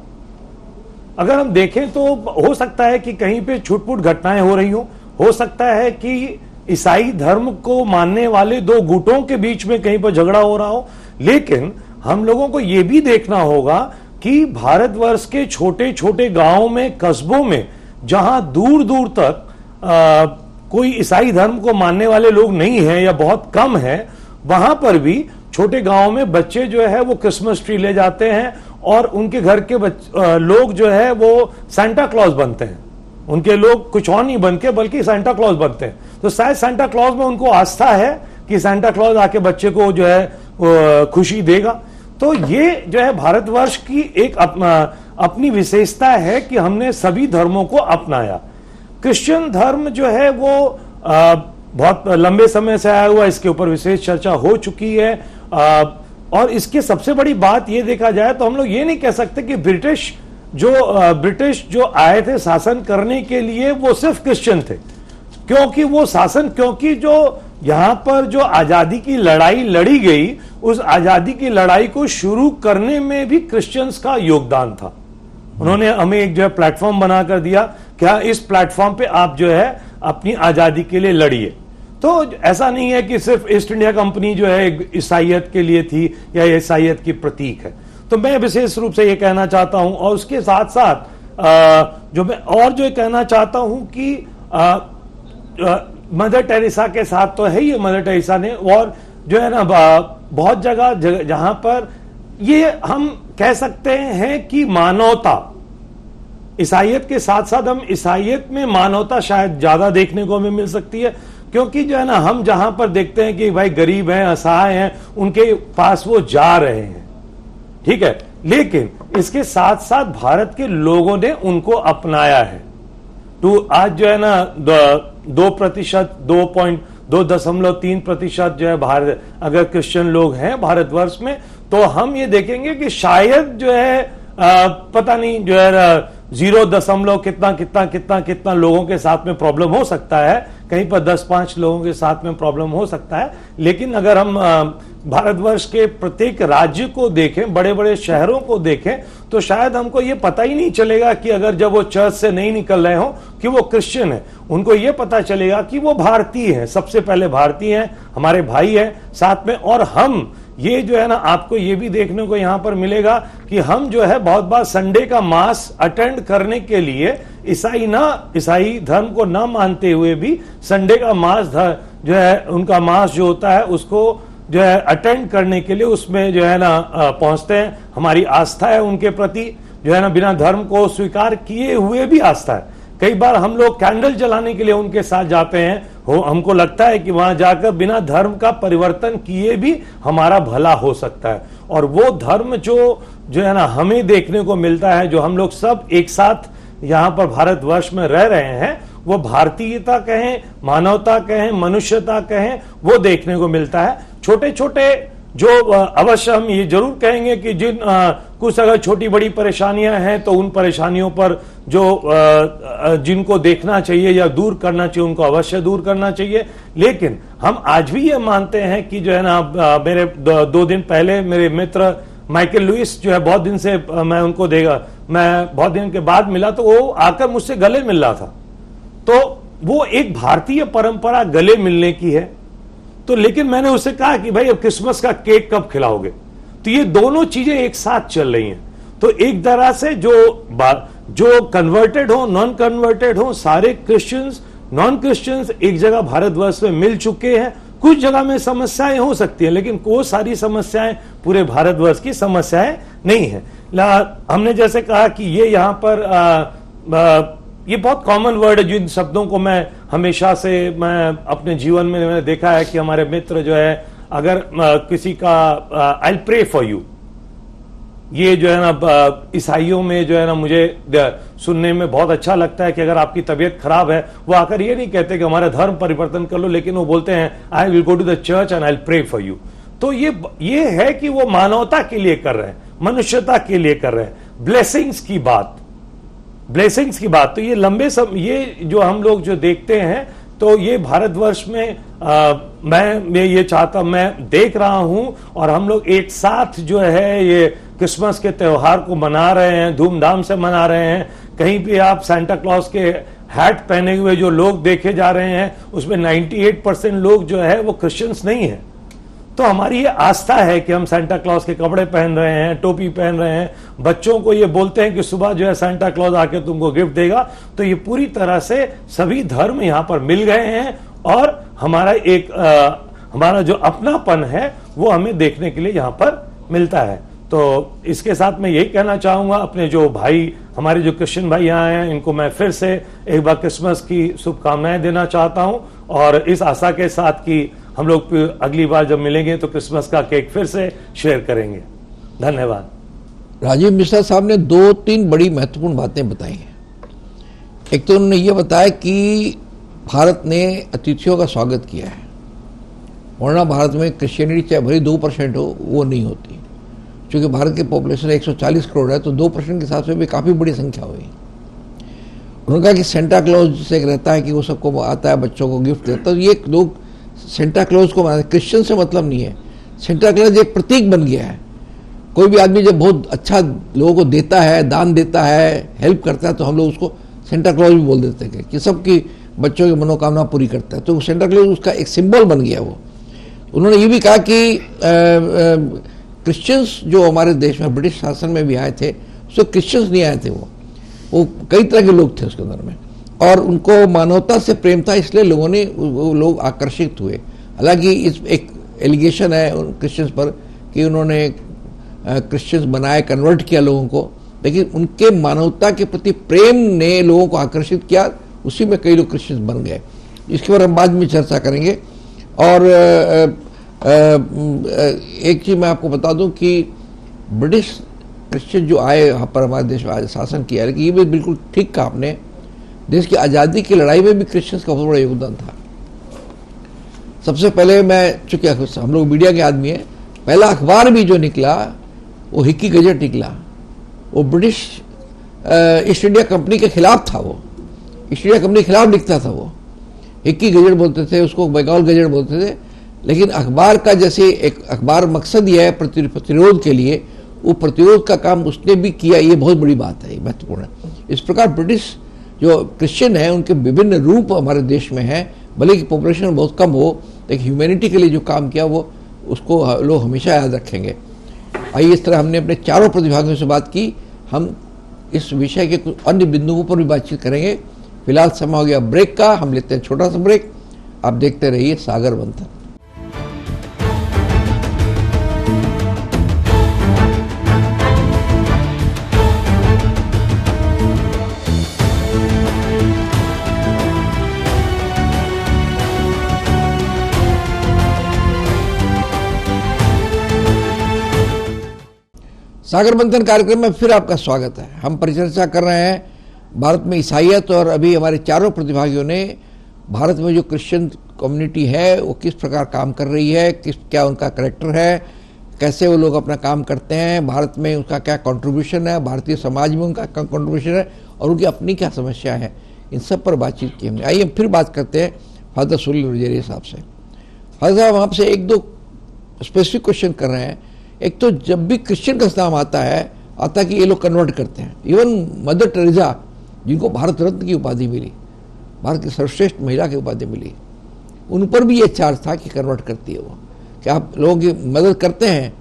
अगर हम देखें तो हो सकता है कि कहीं पे छुटपुट घटनाएं हो रही हो सकता है कि ईसाई धर्म को मानने वाले दो गुटों के बीच में कहीं पर झगड़ा हो रहा हो, लेकिन हम लोगों को यह भी देखना होगा कि भारतवर्ष के छोटे छोटे गांवों में, कस्बों में, जहां दूर दूर तक कोई ईसाई धर्म को मानने वाले लोग नहीं है या बहुत कम है, वहां पर भी छोटे गांवों में बच्चे जो है वो क्रिसमस ट्री ले जाते हैं और उनके घर के लोग जो है वो सांता क्लॉज बनते हैं। उनके लोग कुछ और नहीं बनते बल्कि सांता क्लॉज बनते हैं। तो शायद सांता क्लॉज में उनको आस्था है कि सांता क्लॉज आके बच्चे को जो है खुशी देगा। तो ये जो है भारतवर्ष की एक अपनी विशेषता है कि हमने सभी धर्मों को अपनाया। क्रिश्चियन धर्म जो है वो बहुत लंबे समय से आया हुआ, इसके ऊपर विशेष चर्चा हो चुकी है। और इसकी सबसे बड़ी बात ये देखा जाए तो हम लोग ये नहीं कह सकते कि ब्रिटिश जो आए थे शासन करने के लिए वो सिर्फ क्रिश्चियन थे, क्योंकि जो यहां पर जो आजादी की लड़ाई लड़ी गई, उस आजादी की लड़ाई को शुरू करने में भी क्रिश्चियंस का योगदान था। उन्होंने हमें एक जो है प्लेटफॉर्म बनाकर दिया, क्या इस प्लेटफॉर्म पे आप जो है अपनी आजादी के लिए लड़िए। तो ऐसा नहीं है कि सिर्फ ईस्ट इंडिया कंपनी जो है ईसाइयत के लिए थी या ईसाइयत की प्रतीक है। तो मैं विशेष रूप से ये कहना चाहता हूं, और उसके साथ साथ जो मैं और जो कहना चाहता हूं कि मदर टेरेसा के साथ तो है ही, मदर टेरेसा ने, और जो है ना बहुत जगह जहां पर ये हम कह सकते हैं कि मानवता, ईसाइयत के साथ साथ हम ईसाइयत में मानवता शायद ज्यादा देखने को हमें मिल सकती है, क्योंकि जो है ना हम जहां पर देखते हैं कि भाई गरीब हैं, असहाय हैं, उनके पास वो जा रहे हैं, ठीक है, लेकिन इसके साथ साथ भारत के लोगों ने उनको अपनाया है। तो आज जो है ना 2.3% जो है भारत, अगर क्रिश्चियन लोग हैं भारतवर्ष में, तो हम ये देखेंगे कि शायद जो है पता नहीं जो है 0. कितना लोगों के साथ में प्रॉब्लम हो सकता है, कहीं पर 10-5 लोगों के साथ में प्रॉब्लम हो सकता है। लेकिन अगर हम भारतवर्ष के प्रत्येक राज्य को देखें, बड़े बड़े शहरों को देखें, तो शायद हमको ये पता ही नहीं चलेगा कि अगर जब वो चर्च से नहीं निकल रहे हो कि वो क्रिश्चियन है। उनको ये पता चलेगा कि वो भारतीय है, सबसे पहले भारतीय हैं, हमारे भाई हैं साथ में। और हम ये जो है ना, आपको ये भी देखने को यहां पर मिलेगा कि हम जो है बहुत बार संडे का मास अटेंड करने के लिए ईसाई धर्म को ना मानते हुए भी संडे का मास जो है, उनका मास जो होता है उसको जो है अटेंड करने के लिए उसमें जो है ना पहुंचते हैं। हमारी आस्था है उनके प्रति, जो है ना बिना धर्म को स्वीकार किए हुए भी आस्था है। कई बार हम लोग कैंडल जलाने के लिए उनके साथ जाते हैं, हमको लगता है कि वहां जाकर बिना धर्म का परिवर्तन किए भी हमारा भला हो सकता है। और वो धर्म जो है ना हमें देखने को मिलता है, जो हम लोग सब एक साथ यहां पर भारतवर्ष में रह रहे हैं, वो भारतीयता कहें, मानवता कहें, मनुष्यता कहें, वो देखने को मिलता है। छोटे छोटे जो अवश्य हम ये जरूर कहेंगे कि कुछ अगर छोटी बड़ी परेशानियां हैं तो उन परेशानियों पर जो जिनको देखना चाहिए या दूर करना चाहिए उनको अवश्य दूर करना चाहिए। लेकिन हम आज भी ये मानते हैं कि जो है ना मेरे 2 दिन पहले मेरे मित्र माइकल लुइस जो है, बहुत दिन से मैं उनको मैं बहुत दिन के बाद मिला, तो वो आकर मुझसे गले मिल रहा था। तो वो एक भारतीय परंपरा गले मिलने की है। तो लेकिन मैंने उससे कहा कि भाई अब क्रिसमस का केक कब खिलाओगे? तो ये दोनों चीजें एक साथ चल रही हैं। तो एक तरह से जो कन्वर्टेड हो, नॉन कन्वर्टेड हो, सारे क्रिश्चियंस, नॉन क्रिश्चियंस एक जगह भारतवर्ष में मिल चुके हैं। कुछ जगह में समस्याएं हो सकती हैं, लेकिन वो सारी समस्याएं पूरे भारतवर्ष की समस्याएं नहीं है। हमने जैसे कहा कि ये यहां पर ये बहुत कॉमन वर्ड है, जिन शब्दों को मैं हमेशा से मैं अपने जीवन में मैंने देखा है कि हमारे मित्र जो है, अगर किसी का I will pray for you, ये जो है ना ईसाइयों में जो है ना मुझे सुनने में बहुत अच्छा लगता है कि अगर आपकी तबीयत खराब है, वो आकर ये नहीं कहते कि हमारा धर्म परिवर्तन कर लो, लेकिन वो बोलते हैं I will go to the church and I will pray for you. तो ये है कि वो मानवता के लिए कर रहे हैं, मनुष्यता के लिए कर रहे हैं, ब्लेसिंग्स की बात। ब्लेसिंग्स की बात, तो ये लंबे समय, ये जो हम लोग जो देखते हैं, तो ये भारतवर्ष में मैं ये चाहता, मैं देख रहा हूं, और हम लोग एक साथ जो है ये क्रिसमस के त्योहार को मना रहे हैं, धूमधाम से मना रहे हैं। कहीं भी आप सांता क्लॉज के हैट पहने हुए जो लोग देखे जा रहे हैं, उसमें 98% लोग जो है वो क्रिश्चियंस नहीं है। तो हमारी ये आस्था है कि हम सांता क्लॉज के कपड़े पहन रहे हैं, टोपी पहन रहे हैं, बच्चों को ये बोलते हैं कि सुबह जो है सांता क्लॉज आके तुमको गिफ्ट देगा। तो ये पूरी तरह से सभी धर्म यहाँ पर मिल गए हैं, और हमारा एक हमारा जो अपनापन है वो हमें देखने के लिए यहाँ पर मिलता है। तो इसके साथ मैं यही कहना चाहूंगा, अपने जो भाई, हमारे जो क्रिश्चियन भाई यहाँ हैं, इनको मैं फिर से एक बार क्रिसमस की शुभकामनाएं देना चाहता हूं, और इस आशा के साथ कि हम लोग अगली बार जब मिलेंगे तो क्रिसमस का केक फिर से शेयर करेंगे। धन्यवाद। राजीव मिश्रा साहब ने 2-3 बड़ी महत्वपूर्ण बातें बताई हैं। एक तो उन्होंने ये बताया कि भारत ने अतिथियों का स्वागत किया है, वरना भारत में क्रिश्चियनिटी चाहे भले 2% हो, वो नहीं होती। क्योंकि भारत की पॉपुलेशन 140 करोड़ है, तो 2% के हिसाब से भी काफ़ी बड़ी संख्या हुई। उन्होंने कहा कि सेंटा क्लॉज से रहता है कि वो सबको आता है, बच्चों को गिफ्ट देता है। तो ये लोग सेंटा क्लॉज को मानते, क्रिश्चियन से मतलब नहीं है। सेंटा क्लॉज एक प्रतीक बन गया है। कोई भी आदमी जब बहुत अच्छा लोगों को देता है, दान देता है, हेल्प करता है, तो हम लोग उसको सेंटा क्लॉज भी बोल देते हैं कि सबकी बच्चों की मनोकामना पूरी करता है। तो सेंटा क्लॉज उसका एक सिंबल बन गया वो। उन्होंने ये भी कहा कि क्रिश्चियंस जो हमारे देश में ब्रिटिश शासन में भी आए थे, उससे क्रिश्चियंस नहीं आए थे, वो कई तरह के लोग थे उसके अंदर में, और उनको मानवता से प्रेम था, इसलिए वो लोग आकर्षित हुए। हालांकि इस एक एलिगेशन है क्रिश्चियंस पर कि उन्होंने क्रिश्चियंस बनाए, कन्वर्ट किया लोगों को, लेकिन उनके मानवता के प्रति प्रेम ने लोगों को आकर्षित किया, उसी में कई लोग क्रिश्चियंस बन गए। इसके बारे में बाद में चर्चा करेंगे। और एक चीज़ मैं आपको बता दूं कि ब्रिटिश क्रिश्चियन जो आए यहाँ पर हमारे देश में आज शासन किया, लेकिन ये भी बिल्कुल ठीक कहा आपने, देश की आज़ादी की लड़ाई में भी क्रिश्चियंस का बहुत बड़ा योगदान था। सबसे पहले चूंकि हम लोग मीडिया के आदमी हैं, पहला अखबार भी जो निकला वो हिक्की गजेट निकला, वो ब्रिटिश ईस्ट इंडिया कंपनी के खिलाफ था। वो ईस्ट इंडिया कंपनी के खिलाफ लिखता था, वो हिक्की गजेट बोलते थे उसको, बंगाल गजेट बोलते थे। लेकिन अखबार का जैसे एक अखबार मकसद यह है प्रतिरोध के लिए, वो प्रतिरोध का काम उसने भी किया। ये बहुत बड़ी बात है, ये महत्वपूर्ण है। इस प्रकार ब्रिटिश जो क्रिश्चियन है उनके विभिन्न रूप हमारे देश में हैं, भले कि पॉपुलेशन बहुत कम हो, लेकिन ह्यूमैनिटी के लिए जो काम किया वो उसको लोग हमेशा याद रखेंगे। आइए, इस तरह हमने अपने चारों प्रतिभागियों से बात की। हम इस विषय के कुछ अन्य बिंदुओं पर भी बातचीत करेंगे। फिलहाल समय हो गया ब्रेक का, हम लेते हैं छोटा सा ब्रेक। आप देखते रहिए सागर मंथन। सागर मंथन कार्यक्रम में फिर आपका स्वागत है। हम परिचर्चा कर रहे हैं भारत में ईसाईयत, और अभी हमारे चारों प्रतिभागियों ने भारत में जो क्रिश्चियन कम्युनिटी है वो किस प्रकार काम कर रही है, क्या उनका कैरेक्टर है, कैसे वो लोग अपना काम करते हैं, भारत में उनका क्या कंट्रीब्यूशन है, भारतीय समाज में उनका क्या कंट्रीब्यूशन है, और उनकी अपनी क्या समस्या है, इन सब पर बातचीत की हमने। आइए हम फिर बात करते हैं फादर सुनील रुजेरिया साहब से। फादर साहब, हम आपसे 1-2 स्पेसिफिक क्वेश्चन कर रहे हैं। एक तो जब भी क्रिश्चियन का नाम आता है कि ये लोग कन्वर्ट करते हैं। इवन मदर टेरेसा, जिनको भारत रत्न की उपाधि मिली, भारत की सर्वश्रेष्ठ महिला की उपाधि मिली, उन पर भी ये चार्ज था कि कन्वर्ट करती है वो, कि आप लोगों की मदद करते हैं,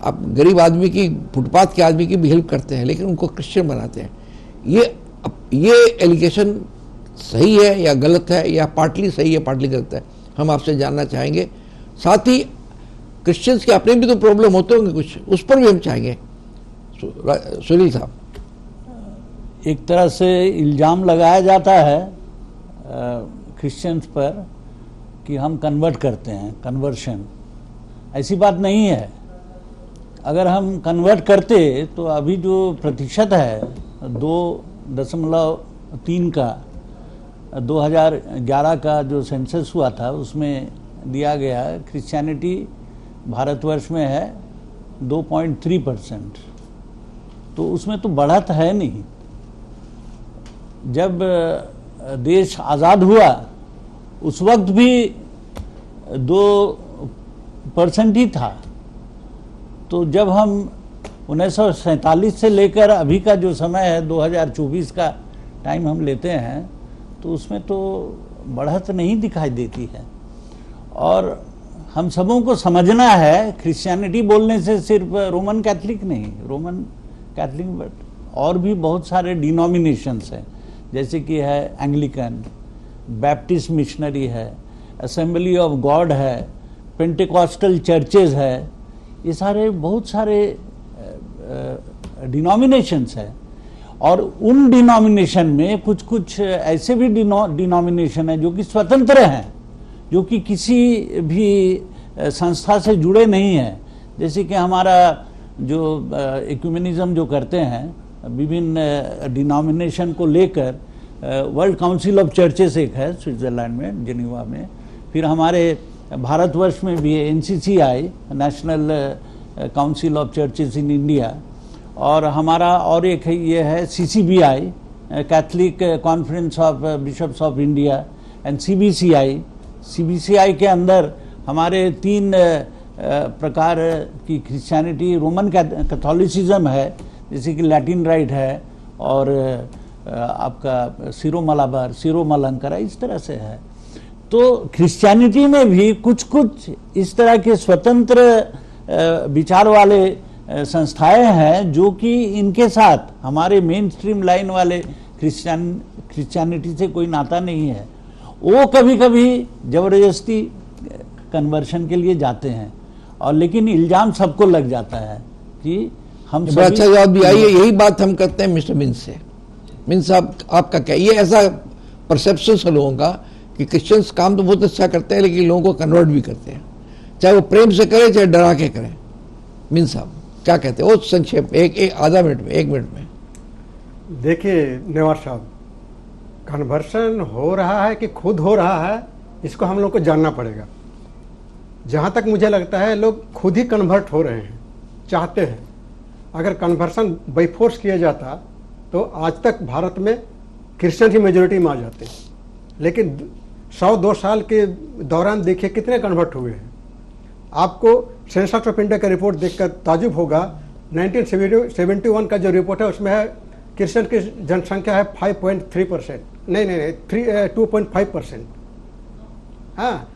आप गरीब आदमी की, फुटपाथ के आदमी की भी हेल्प करते हैं, लेकिन उनको क्रिश्चियन बनाते हैं। ये एलिगेशन सही है या गलत है, या पार्टली सही है पार्टली गलत है, हम आपसे जानना चाहेंगे। साथ ही क्रिश्चियंस के अपने भी तो प्रॉब्लम होते होंगे कुछ, उस पर भी हम चाहेंगे। सुनील साहब, एक तरह से इल्ज़ाम लगाया जाता है क्रिश्चियंस पर कि हम कन्वर्ट करते हैं, कन्वर्शन। ऐसी बात नहीं है। अगर हम कन्वर्ट करते तो अभी जो प्रतिशत है 2.3 का, 2011 का जो सेंसस हुआ था उसमें दिया गया, क्रिश्चियनिटी भारतवर्ष में है 2.3%, तो उसमें तो बढ़त है नहीं। जब देश आज़ाद हुआ उस वक्त भी 2% ही था। तो जब हम 1947 से लेकर अभी का जो समय है 2024 का टाइम हम लेते हैं तो उसमें तो बढ़त नहीं दिखाई देती है। और हम सबों को समझना है, क्रिश्चियनिटी बोलने से सिर्फ रोमन कैथलिक नहीं, रोमन कैथलिक बट और भी बहुत सारे डिनोमिनेशंस हैं, जैसे कि है एंग्लिकन, बैप्टिस्ट मिशनरी है, असेंबली ऑफ गॉड है, पेंटेकॉस्टल चर्चेज है, ये सारे बहुत सारे डिनोमिनेशंस हैं। और उन डिनोमिनेशन में कुछ कुछ ऐसे भी डिनोमिनेशन है जो कि स्वतंत्र हैं, जो कि किसी भी संस्था से जुड़े नहीं हैं। जैसे कि हमारा जो इक्यूमेनिज्म जो करते हैं विभिन्न डिनोमिनेशन को लेकर, वर्ल्ड काउंसिल ऑफ चर्चेस एक है स्विट्जरलैंड में, जेनीवा में, फिर हमारे भारतवर्ष में भी है NCCI, National Council of Churches in India, और हमारा और एक है ये है CCBI, Catholic Conference of Bishops of India, and CBCI के अंदर हमारे 3 प्रकार की क्रिश्चियनिटी, रोमन कैथोलिसिज्म है, जैसे कि लैटिन राइट है, और आपका सिरो मलाबार, सिरो मलंकरा, इस तरह से है। तो क्रिश्चियनिटी में भी कुछ कुछ इस तरह के स्वतंत्र विचार वाले संस्थाएं हैं जो कि इनके साथ हमारे मेन स्ट्रीम लाइन वाले क्रिश्चियनिटी से कोई नाता नहीं है। वो कभी कभी जबरदस्ती कन्वर्शन के लिए जाते हैं, और लेकिन इल्जाम सबको लग जाता है कि हम बड़ा अच्छा जवाब दिया। यही बात हम करते हैं मिस्टर मिन्स से। मिन्स साहब, आपका क्या ये ऐसा परसेप्शन है लोगों का कि क्रिश्चियंस काम तो बहुत अच्छा करते हैं लेकिन लोगों को कन्वर्ट भी करते हैं, चाहे वो प्रेम से करें चाहे डरा के करें। मिन्स साहब क्या कहते हैं, वो संक्षेप एक आधा मिनट में, 1 मिनट में। देखिए नेवार साहब, कन्वर्सन हो रहा है कि खुद हो रहा है, इसको हम लोग को जानना पड़ेगा। जहाँ तक मुझे लगता है लोग खुद ही कन्वर्ट हो रहे हैं, चाहते हैं। अगर कन्वर्सन बाई फोर्स किया जाता तो आज तक भारत में क्रिश्चियन ही मेजोरिटी में आ जाते, लेकिन 100-2 साल के दौरान देखिए कितने कन्वर्ट हुए हैं। आपको सेंसस ऑफ इंडिया का रिपोर्ट देखकर ताजुब होगा, 1971 का जो रिपोर्ट है उसमें है क्रिश्चियन की जनसंख्या है 5.3%, नहीं 2.5%। हाँ,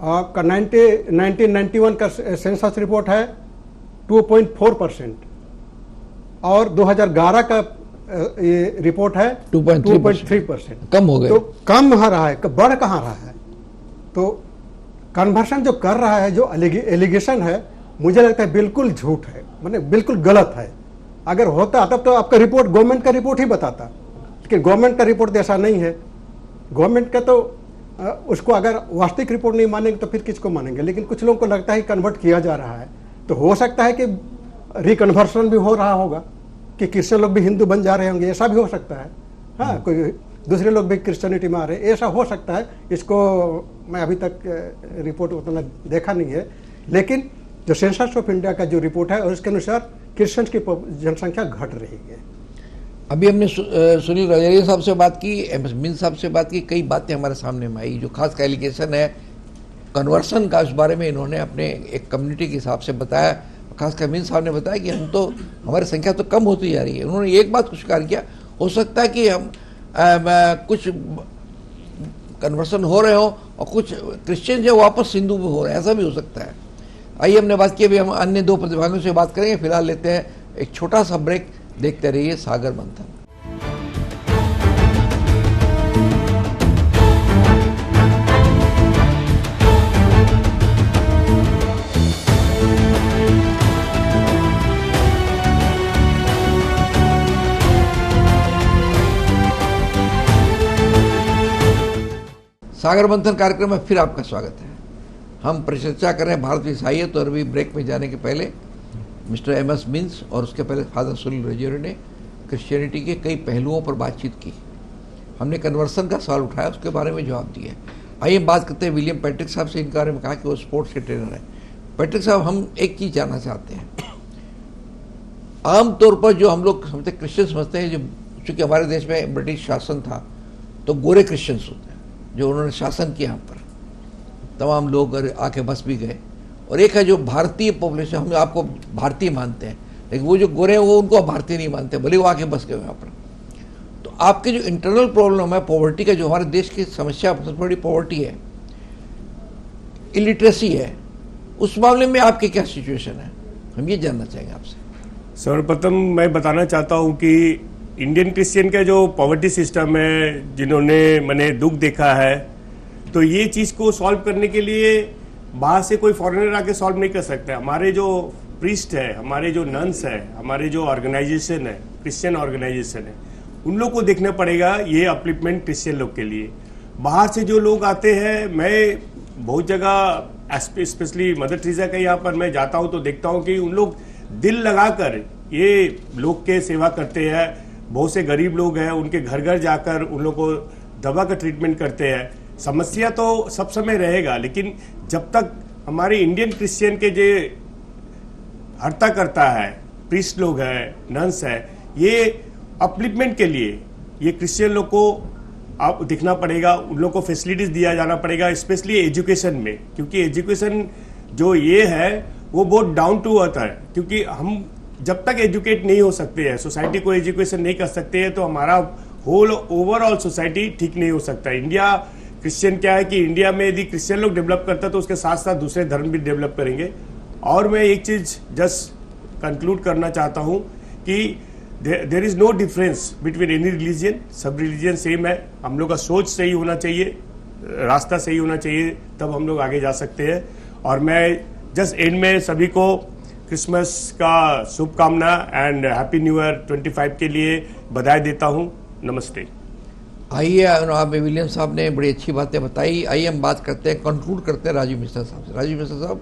आपका 1991 का सेंसस रिपोर्ट है 2.4%, और 2011 का ये रिपोर्ट है 2.3%। कम हो गए। तो कम कहाँ रहा है, बढ़ कहाँ रहा है? तो कन्वर्शन जो कर रहा है, जो एलिगेशन है, मुझे लगता है बिल्कुल झूठ है, मतलब बिल्कुल गलत है। अगर होता तब तो आपका रिपोर्ट, गवर्नमेंट का रिपोर्ट ही बताता, लेकिन गवर्नमेंट का रिपोर्ट ऐसा नहीं है। गवर्नमेंट का तो उसको अगर वास्तविक रिपोर्ट नहीं मानेंगे तो फिर किसको मानेंगे? लेकिन कुछ लोगों को लगता है कन्वर्ट किया जा रहा है, तो हो सकता है कि रिकन्वर्सन भी हो रहा होगा, कि क्रिश्चियन लोग भी हिंदू बन जा रहे होंगे, ऐसा भी हो सकता है। हाँ, कोई दूसरे लोग भी क्रिश्चियनिटी में आ रहे हैं, ऐसा हो सकता है। इसको मैं अभी तक रिपोर्ट उतना देखा नहीं है, लेकिन जो सेंसस ऑफ इंडिया का जो रिपोर्ट है उसके अनुसार क्रिश्चियंस की जनसंख्या घट रही है। अभी हमने सुनील राजरिया साहब से बात की, मिन्स साहब से बात की, कई बातें हमारे सामने में आई। जो खास एलिगेशन है कन्वर्सन का, उस बारे में इन्होंने अपने एक कम्युनिटी के हिसाब से बताया। खासकर मिन्स साहब ने बताया कि हम तो, हमारी संख्या तो कम होती जा रही है। उन्होंने एक बात को स्वीकार किया, हो सकता है कि हम कुछ कन्वर्सन हो रहे हो और कुछ क्रिश्चियन जो वापस हिंदू में हो रहे हैं, ऐसा भी हो सकता है। आइए, हमने बात की, अभी हम अन्य 2 प्रतिभागियों से बात करेंगे। फिलहाल लेते हैं एक छोटा सा ब्रेक, देखते रहिए सागर मंथन। सागर मंथन कार्यक्रम में फिर आपका स्वागत है। हम परिचर्चा कर रहे हैं भारत ईसाईयत, और अभी ब्रेक में जाने के पहले मिस्टर MS मिन्स और उसके पहले फादर सुनील राजरिया ने क्रिश्चियनिटी के कई पहलुओं पर बातचीत की। हमने कन्वर्सन का सवाल उठाया, उसके बारे में जवाब दिया। आइए बात करते हैं विलियम पैट्रिक साहब से। इनके बारे में कहा कि वो स्पोर्ट्स के ट्रेनर हैं। पैट्रिक साहब, हम एक चीज़ जानना चाहते हैं। आमतौर पर जो हम लोग समझते क्रिश्चियन समझते हैं, जो चूँकि हमारे देश में ब्रिटिश शासन था तो गोरे क्रिश्चियंस होते हैं जो उन्होंने शासन किया हम पर, तमाम लोग आके बस भी गए। और एक है जो भारतीय पॉपुलेशन, हम आपको भारतीय मानते हैं, लेकिन वो जो गोरे हैं वो उनको भारतीय नहीं मानते, भले वो आके बस गए यहाँ पर। तो आपके जो इंटरनल प्रॉब्लम है पॉवर्टी का, जो हमारे देश की समस्या सबसे बड़ी पॉवर्टी है, इलिटरेसी है, उस मामले में आपकी क्या सिचुएशन है, हम ये जानना चाहेंगे आपसे। सर्वप्रथम मैं बताना चाहता हूँ कि इंडियन क्रिश्चियन का जो पॉवर्टी सिस्टम है, जिन्होंने मैंने दुख देखा है, तो ये चीज़ को सॉल्व करने के लिए बाहर से कोई फॉरेनर आके सॉल्व नहीं कर सकता। हमारे जो प्रीस्ट है, हमारे जो नन्स है, हमारे जो ऑर्गेनाइजेशन है, क्रिश्चियन ऑर्गेनाइजेशन है, उन लोग को देखना पड़ेगा ये अपलिफ्टमेंट क्रिश्चियन लोग के लिए। बाहर से जो लोग आते हैं, मैं बहुत जगह स्पेशली मदर टेरेसा का यहाँ पर मैं जाता हूँ तो देखता हूँ कि उन लोग दिल लगाकर ये लोग के सेवा करते हैं। बहुत से गरीब लोग हैं, उनके घर घर जाकर उन लोग को दवा का ट्रीटमेंट करते हैं। समस्या तो सब समय रहेगा, लेकिन जब तक हमारे इंडियन क्रिश्चियन के जो हर्ता करता है, प्रीस्ट लोग हैं, नन्स है, ये अपलिफ्टमेंट के लिए ये क्रिश्चियन लोग को आप दिखना पड़ेगा, उन लोग को फैसिलिटीज दिया जाना पड़ेगा, स्पेशली एजुकेशन में, क्योंकि एजुकेशन जो ये है वो बहुत डाउन टू अर्थ है। क्योंकि हम जब तक एजुकेट नहीं हो सकते हैं, सोसाइटी को एजुकेशन नहीं कर सकते हैं, तो हमारा होल ओवरऑल सोसाइटी ठीक नहीं हो सकता। इंडिया क्रिश्चियन क्या है कि इंडिया में यदि क्रिश्चियन लोग डेवलप करता है तो उसके साथ साथ दूसरे धर्म भी डेवलप करेंगे। और मैं एक चीज जस्ट कंक्लूड करना चाहता हूं कि there is no difference between any religion, सब रिलीजन सेम है। हम लोग का सोच सही होना चाहिए, रास्ता सही होना चाहिए, तब हम लोग आगे जा सकते हैं। और मैं जस्ट एंड में सभी को क्रिसमस का शुभकामना एंड हैप्पी न्यू ईयर 25 के लिए बधाई देता हूं। नमस्ते। आइए, आप विलियम साहब ने बड़ी अच्छी बातें बताई। आइए हम बात करते हैं, कंक्लूड करते हैं राजीव मिश्रा साहब से। राजीव मिश्रा साहब,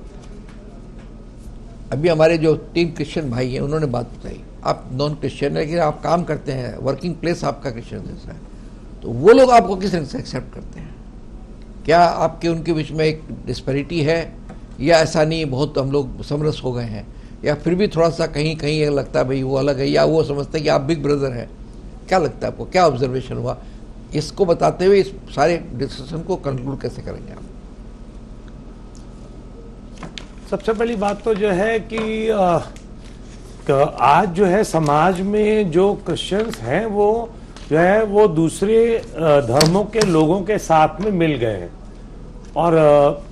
अभी हमारे जो 3 क्रिश्चियन भाई हैं उन्होंने बात बताई, आप नॉन क्रिश्चियन है लेकिन आप काम करते हैं, वर्किंग प्लेस आपका क्रिश्चियन जैसा है, तो वो लोग आपको किस तरह से एक्सेप्ट करते हैं? क्या आपके उनके बीच में एक डिस्पैरिटी है, या ऐसा नहीं बहुत हम लोग समरस हो गए हैं, या फिर भी थोड़ा सा कहीं कहीं लगता है भाई वो अलग है, या वो समझते हैं कि आप बिग ब्रदर हैं? क्या लगता है आपको, क्या ऑब्जर्वेशन हुआ? इसको बताते हुए इस सारे डिस्कशन को कंक्लूड कैसे करेंगे आप? सबसे पहली बात तो जो है कि आज जो है समाज में जो क्रिश्चियंस हैं वो जो है वो दूसरे धर्मों के लोगों के साथ में मिल गए हैं, और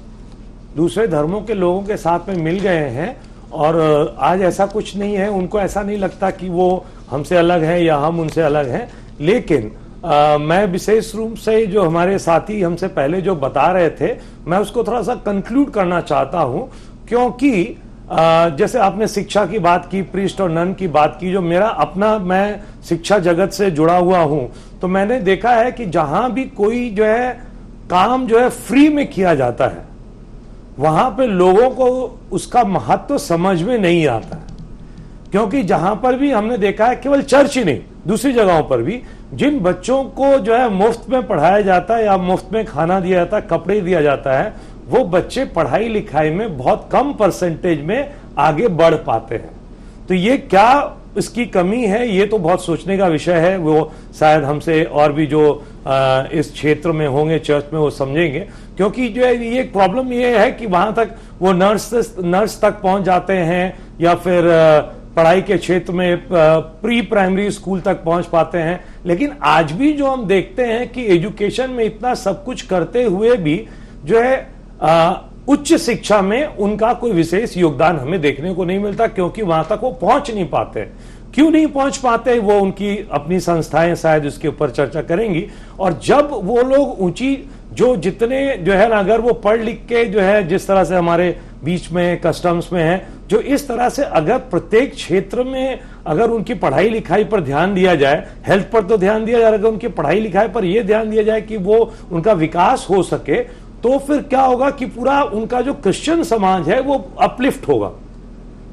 दूसरे धर्मों के लोगों के साथ में मिल गए हैं। और आज ऐसा कुछ नहीं है, उनको ऐसा नहीं लगता कि वो हमसे अलग हैं या हम उनसे अलग हैं। लेकिन मैं विशेष रूप से जो हमारे साथी हमसे पहले जो बता रहे थे, मैं उसको थोड़ा सा कंक्लूड करना चाहता हूं, क्योंकि जैसे आपने शिक्षा की बात की, प्रीस्ट और नन की बात की, जो मेरा अपना, मैं शिक्षा जगत से जुड़ा हुआ हूं, तो मैंने देखा है कि जहां भी कोई जो है काम जो है फ्री में किया जाता है, वहां पे लोगों को उसका महत्व समझ में नहीं आता है। क्योंकि जहां पर भी हमने देखा है, केवल चर्च ही नहीं, दूसरी जगहों पर भी जिन बच्चों को जो है मुफ्त में पढ़ाया जाता है या मुफ्त में खाना दिया जाता है, कपड़े दिया जाता है, वो बच्चे पढ़ाई लिखाई में बहुत कम परसेंटेज में आगे बढ़ पाते हैं। तो ये क्या इसकी कमी है, ये तो बहुत सोचने का विषय है। वो शायद हमसे और भी जो इस क्षेत्र में होंगे चर्च में वो समझेंगे, क्योंकि जो है ये प्रॉब्लम ये है कि वहां तक वो नर्स तक पहुंच जाते हैं, या फिर पढ़ाई के क्षेत्र में प्री प्राइमरी स्कूल तक पहुंच पाते हैं। लेकिन आज भी जो हम देखते हैं कि एजुकेशन में इतना सब कुछ करते हुए भी जो है उच्च शिक्षा में उनका कोई विशेष योगदान हमें देखने को नहीं मिलता, क्योंकि वहां तक वो पहुंच नहीं पाते। क्यों नहीं पहुंच पाते, वो उनकी अपनी संस्थाएं शायद उसके ऊपर चर्चा करेंगी। और जब वो लोग ऊंची जो जितने जो है ना, अगर वो पढ़ लिख के जो है जिस तरह से हमारे बीच में कस्टम्स में है, जो इस तरह से अगर प्रत्येक क्षेत्र में अगर उनकी पढ़ाई लिखाई पर ध्यान दिया जाए, हेल्थ पर तो ध्यान दिया जाए, अगर उनकी पढ़ाई लिखाई पर यह ध्यान दिया जाए कि वो उनका विकास हो सके, तो फिर क्या होगा कि पूरा उनका जो क्रिश्चियन समाज है वो अपलिफ्ट होगा।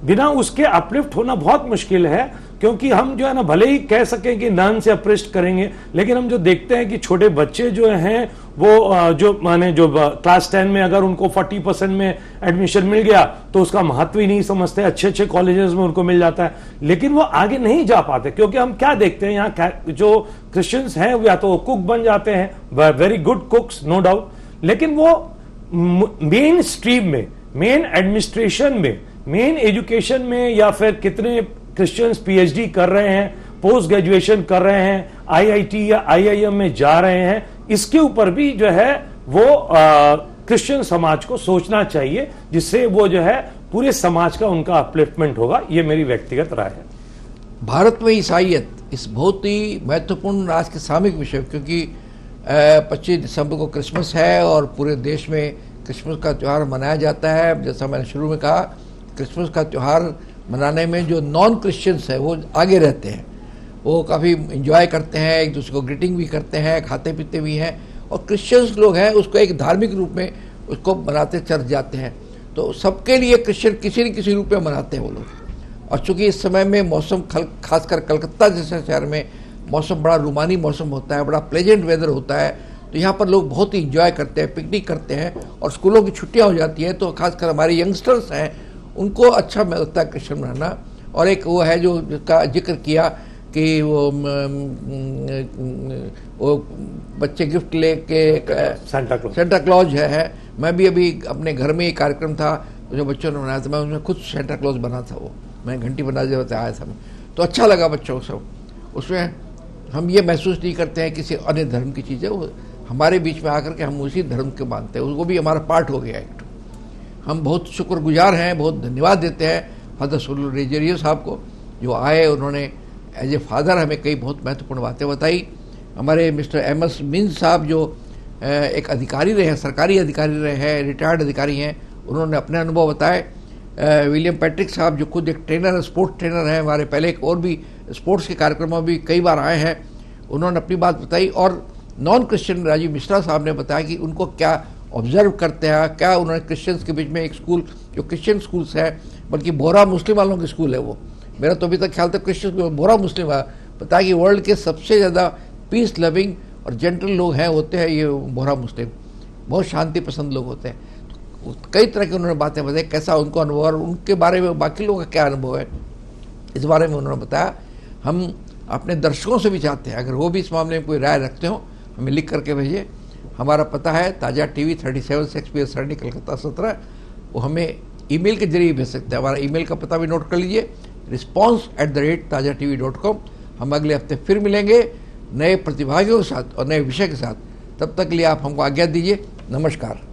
बिना उसके अपलिफ्ट होना बहुत मुश्किल है, क्योंकि हम जो है ना भले ही कह सकें कि नन से अप्रेस्ट करेंगे, लेकिन हम जो देखते हैं कि छोटे बच्चे जो हैं वो जो माने जो क्लास 10 में अगर उनको 40% में एडमिशन मिल गया तो उसका महत्व ही नहीं समझते, अच्छे अच्छे कॉलेजेस में उनको मिल जाता है, लेकिन वो आगे नहीं जा पाते। क्योंकि हम क्या देखते हैं यहाँ जो क्रिश्चियंस हैं वो या तो कुक बन जाते हैं, very good cooks no doubt, लेकिन वो मेन स्ट्रीम में, मेन एडमिनिस्ट्रेशन में, मेन एजुकेशन में, या फिर कितने क्रिश्चियंस पीएचडी कर रहे हैं, पोस्ट ग्रेजुएशन कर रहे हैं, आईआईटी या आईआईएम में जा रहे हैं, इसके ऊपर भी जो है वो क्रिश्चियन समाज को सोचना चाहिए, जिससे वो जो है पूरे समाज का उनका अपलिफ्टमेंट होगा। ये मेरी व्यक्तिगत राय है। भारत में ईसाइयत इस बहुत ही महत्वपूर्ण आज के सामयिक विषय, क्योंकि 25 दिसंबर को क्रिसमस है और पूरे देश में क्रिसमस का त्यौहार मनाया जाता है। जैसा मैंने शुरू में कहा, क्रिसमस का त्यौहार मनाने में जो नॉन क्रिश्चियंस हैं वो आगे रहते हैं, वो काफ़ी इंजॉय करते हैं, एक दूसरे को ग्रीटिंग भी करते हैं, खाते पीते भी हैं, और क्रिश्चियंस लोग हैं उसको एक धार्मिक रूप में उसको मनाते चर्च जाते हैं। तो सबके लिए क्रिश्चियन किसी न किसी रूप में मनाते हैं वो लोग। और चूँकि इस समय में मौसम खासकर कलकत्ता जैसे शहर में मौसम बड़ा रूमानी मौसम होता है, बड़ा प्लेजेंट वेदर होता है, तो यहाँ पर लोग बहुत ही इंजॉय करते हैं, पिकनिक करते हैं, और स्कूलों की छुट्टियाँ हो जाती हैं तो खासकर हमारे यंगस्टर्स हैं उनको अच्छा लगता है क्रिश्चियन मनाना। और एक वो है जो जिसका जिक्र किया कि वो बच्चे गिफ्ट लेके सेंटा क्लॉज है। मैं भी अभी अपने घर में एक कार्यक्रम था जो बच्चों ने बनाया था, मैं उसमें खुद सेंटा क्लॉज बना था, वो मैं घंटी बना जब आया था, तो अच्छा लगा बच्चों को सब। उसमें हम ये महसूस नहीं करते हैं किसी अन्य धर्म की चीज़ें, वो हमारे बीच में आकर के हम उसी धर्म के मानते हैं, उसको भी हमारा पार्ट हो गया एक। हम बहुत शुक्रगुजार हैं, बहुत धन्यवाद देते हैं फादर सोलू रेजेरियो साहब को, जो आए, उन्होंने एज ए फादर हमें कई बहुत महत्वपूर्ण बातें बताई। हमारे मिस्टर एमएस मिन्स साहब जो एक अधिकारी रहे हैं, सरकारी अधिकारी रहे हैं, रिटायर्ड अधिकारी हैं, उन्होंने अपने अनुभव बताए। विलियम पैट्रिक साहब जो खुद एक ट्रेनर, स्पोर्ट्स ट्रेनर हैं, हमारे पहले एक और भी स्पोर्ट्स के कार्यक्रमों में भी कई बार आए हैं, उन्होंने अपनी बात बताई। और नॉन क्रिश्चियन राजीव मिश्रा साहब ने बताया कि उनको क्या ऑब्जर्व करते हैं, क्या उन्होंने क्रिश्चियंस के बीच में एक स्कूल जो क्रिश्चियन स्कूल्स है, बल्कि बोहरा मुस्लिम वालों की स्कूल है वो, मेरा तो अभी तक ख्याल था क्रिश्चियन बोहरा मुस्लिम है, बताया कि वर्ल्ड के सबसे ज़्यादा पीस लविंग और जेंटल लोग हैं होते हैं ये बोहरा मुस्लिम, बहुत शांति पसंद लोग होते हैं। तो कई तरह की उन्होंने बातें बताई, कैसा उनको अनुभव और उनके बारे में बाकी लोगों का क्या अनुभव है, इस बारे में उन्होंने बताया। हम अपने दर्शकों से भी चाहते हैं अगर वो भी इस मामले में कोई राय रखते हो हमें लिख करके भेजिए। हमारा पता है ताज़ा टीवी 37 शेक्सपियर सरणी कलकत्ता 17, वो हमें ईमेल के जरिए भेज सकते हैं। हमारा ईमेल का पता भी नोट कर लीजिए, response@tajatv.com। हम अगले हफ्ते फिर मिलेंगे नए प्रतिभागियों के साथ और नए विषय के साथ। तब तक के लिए आप हमको आज्ञा दीजिए। नमस्कार।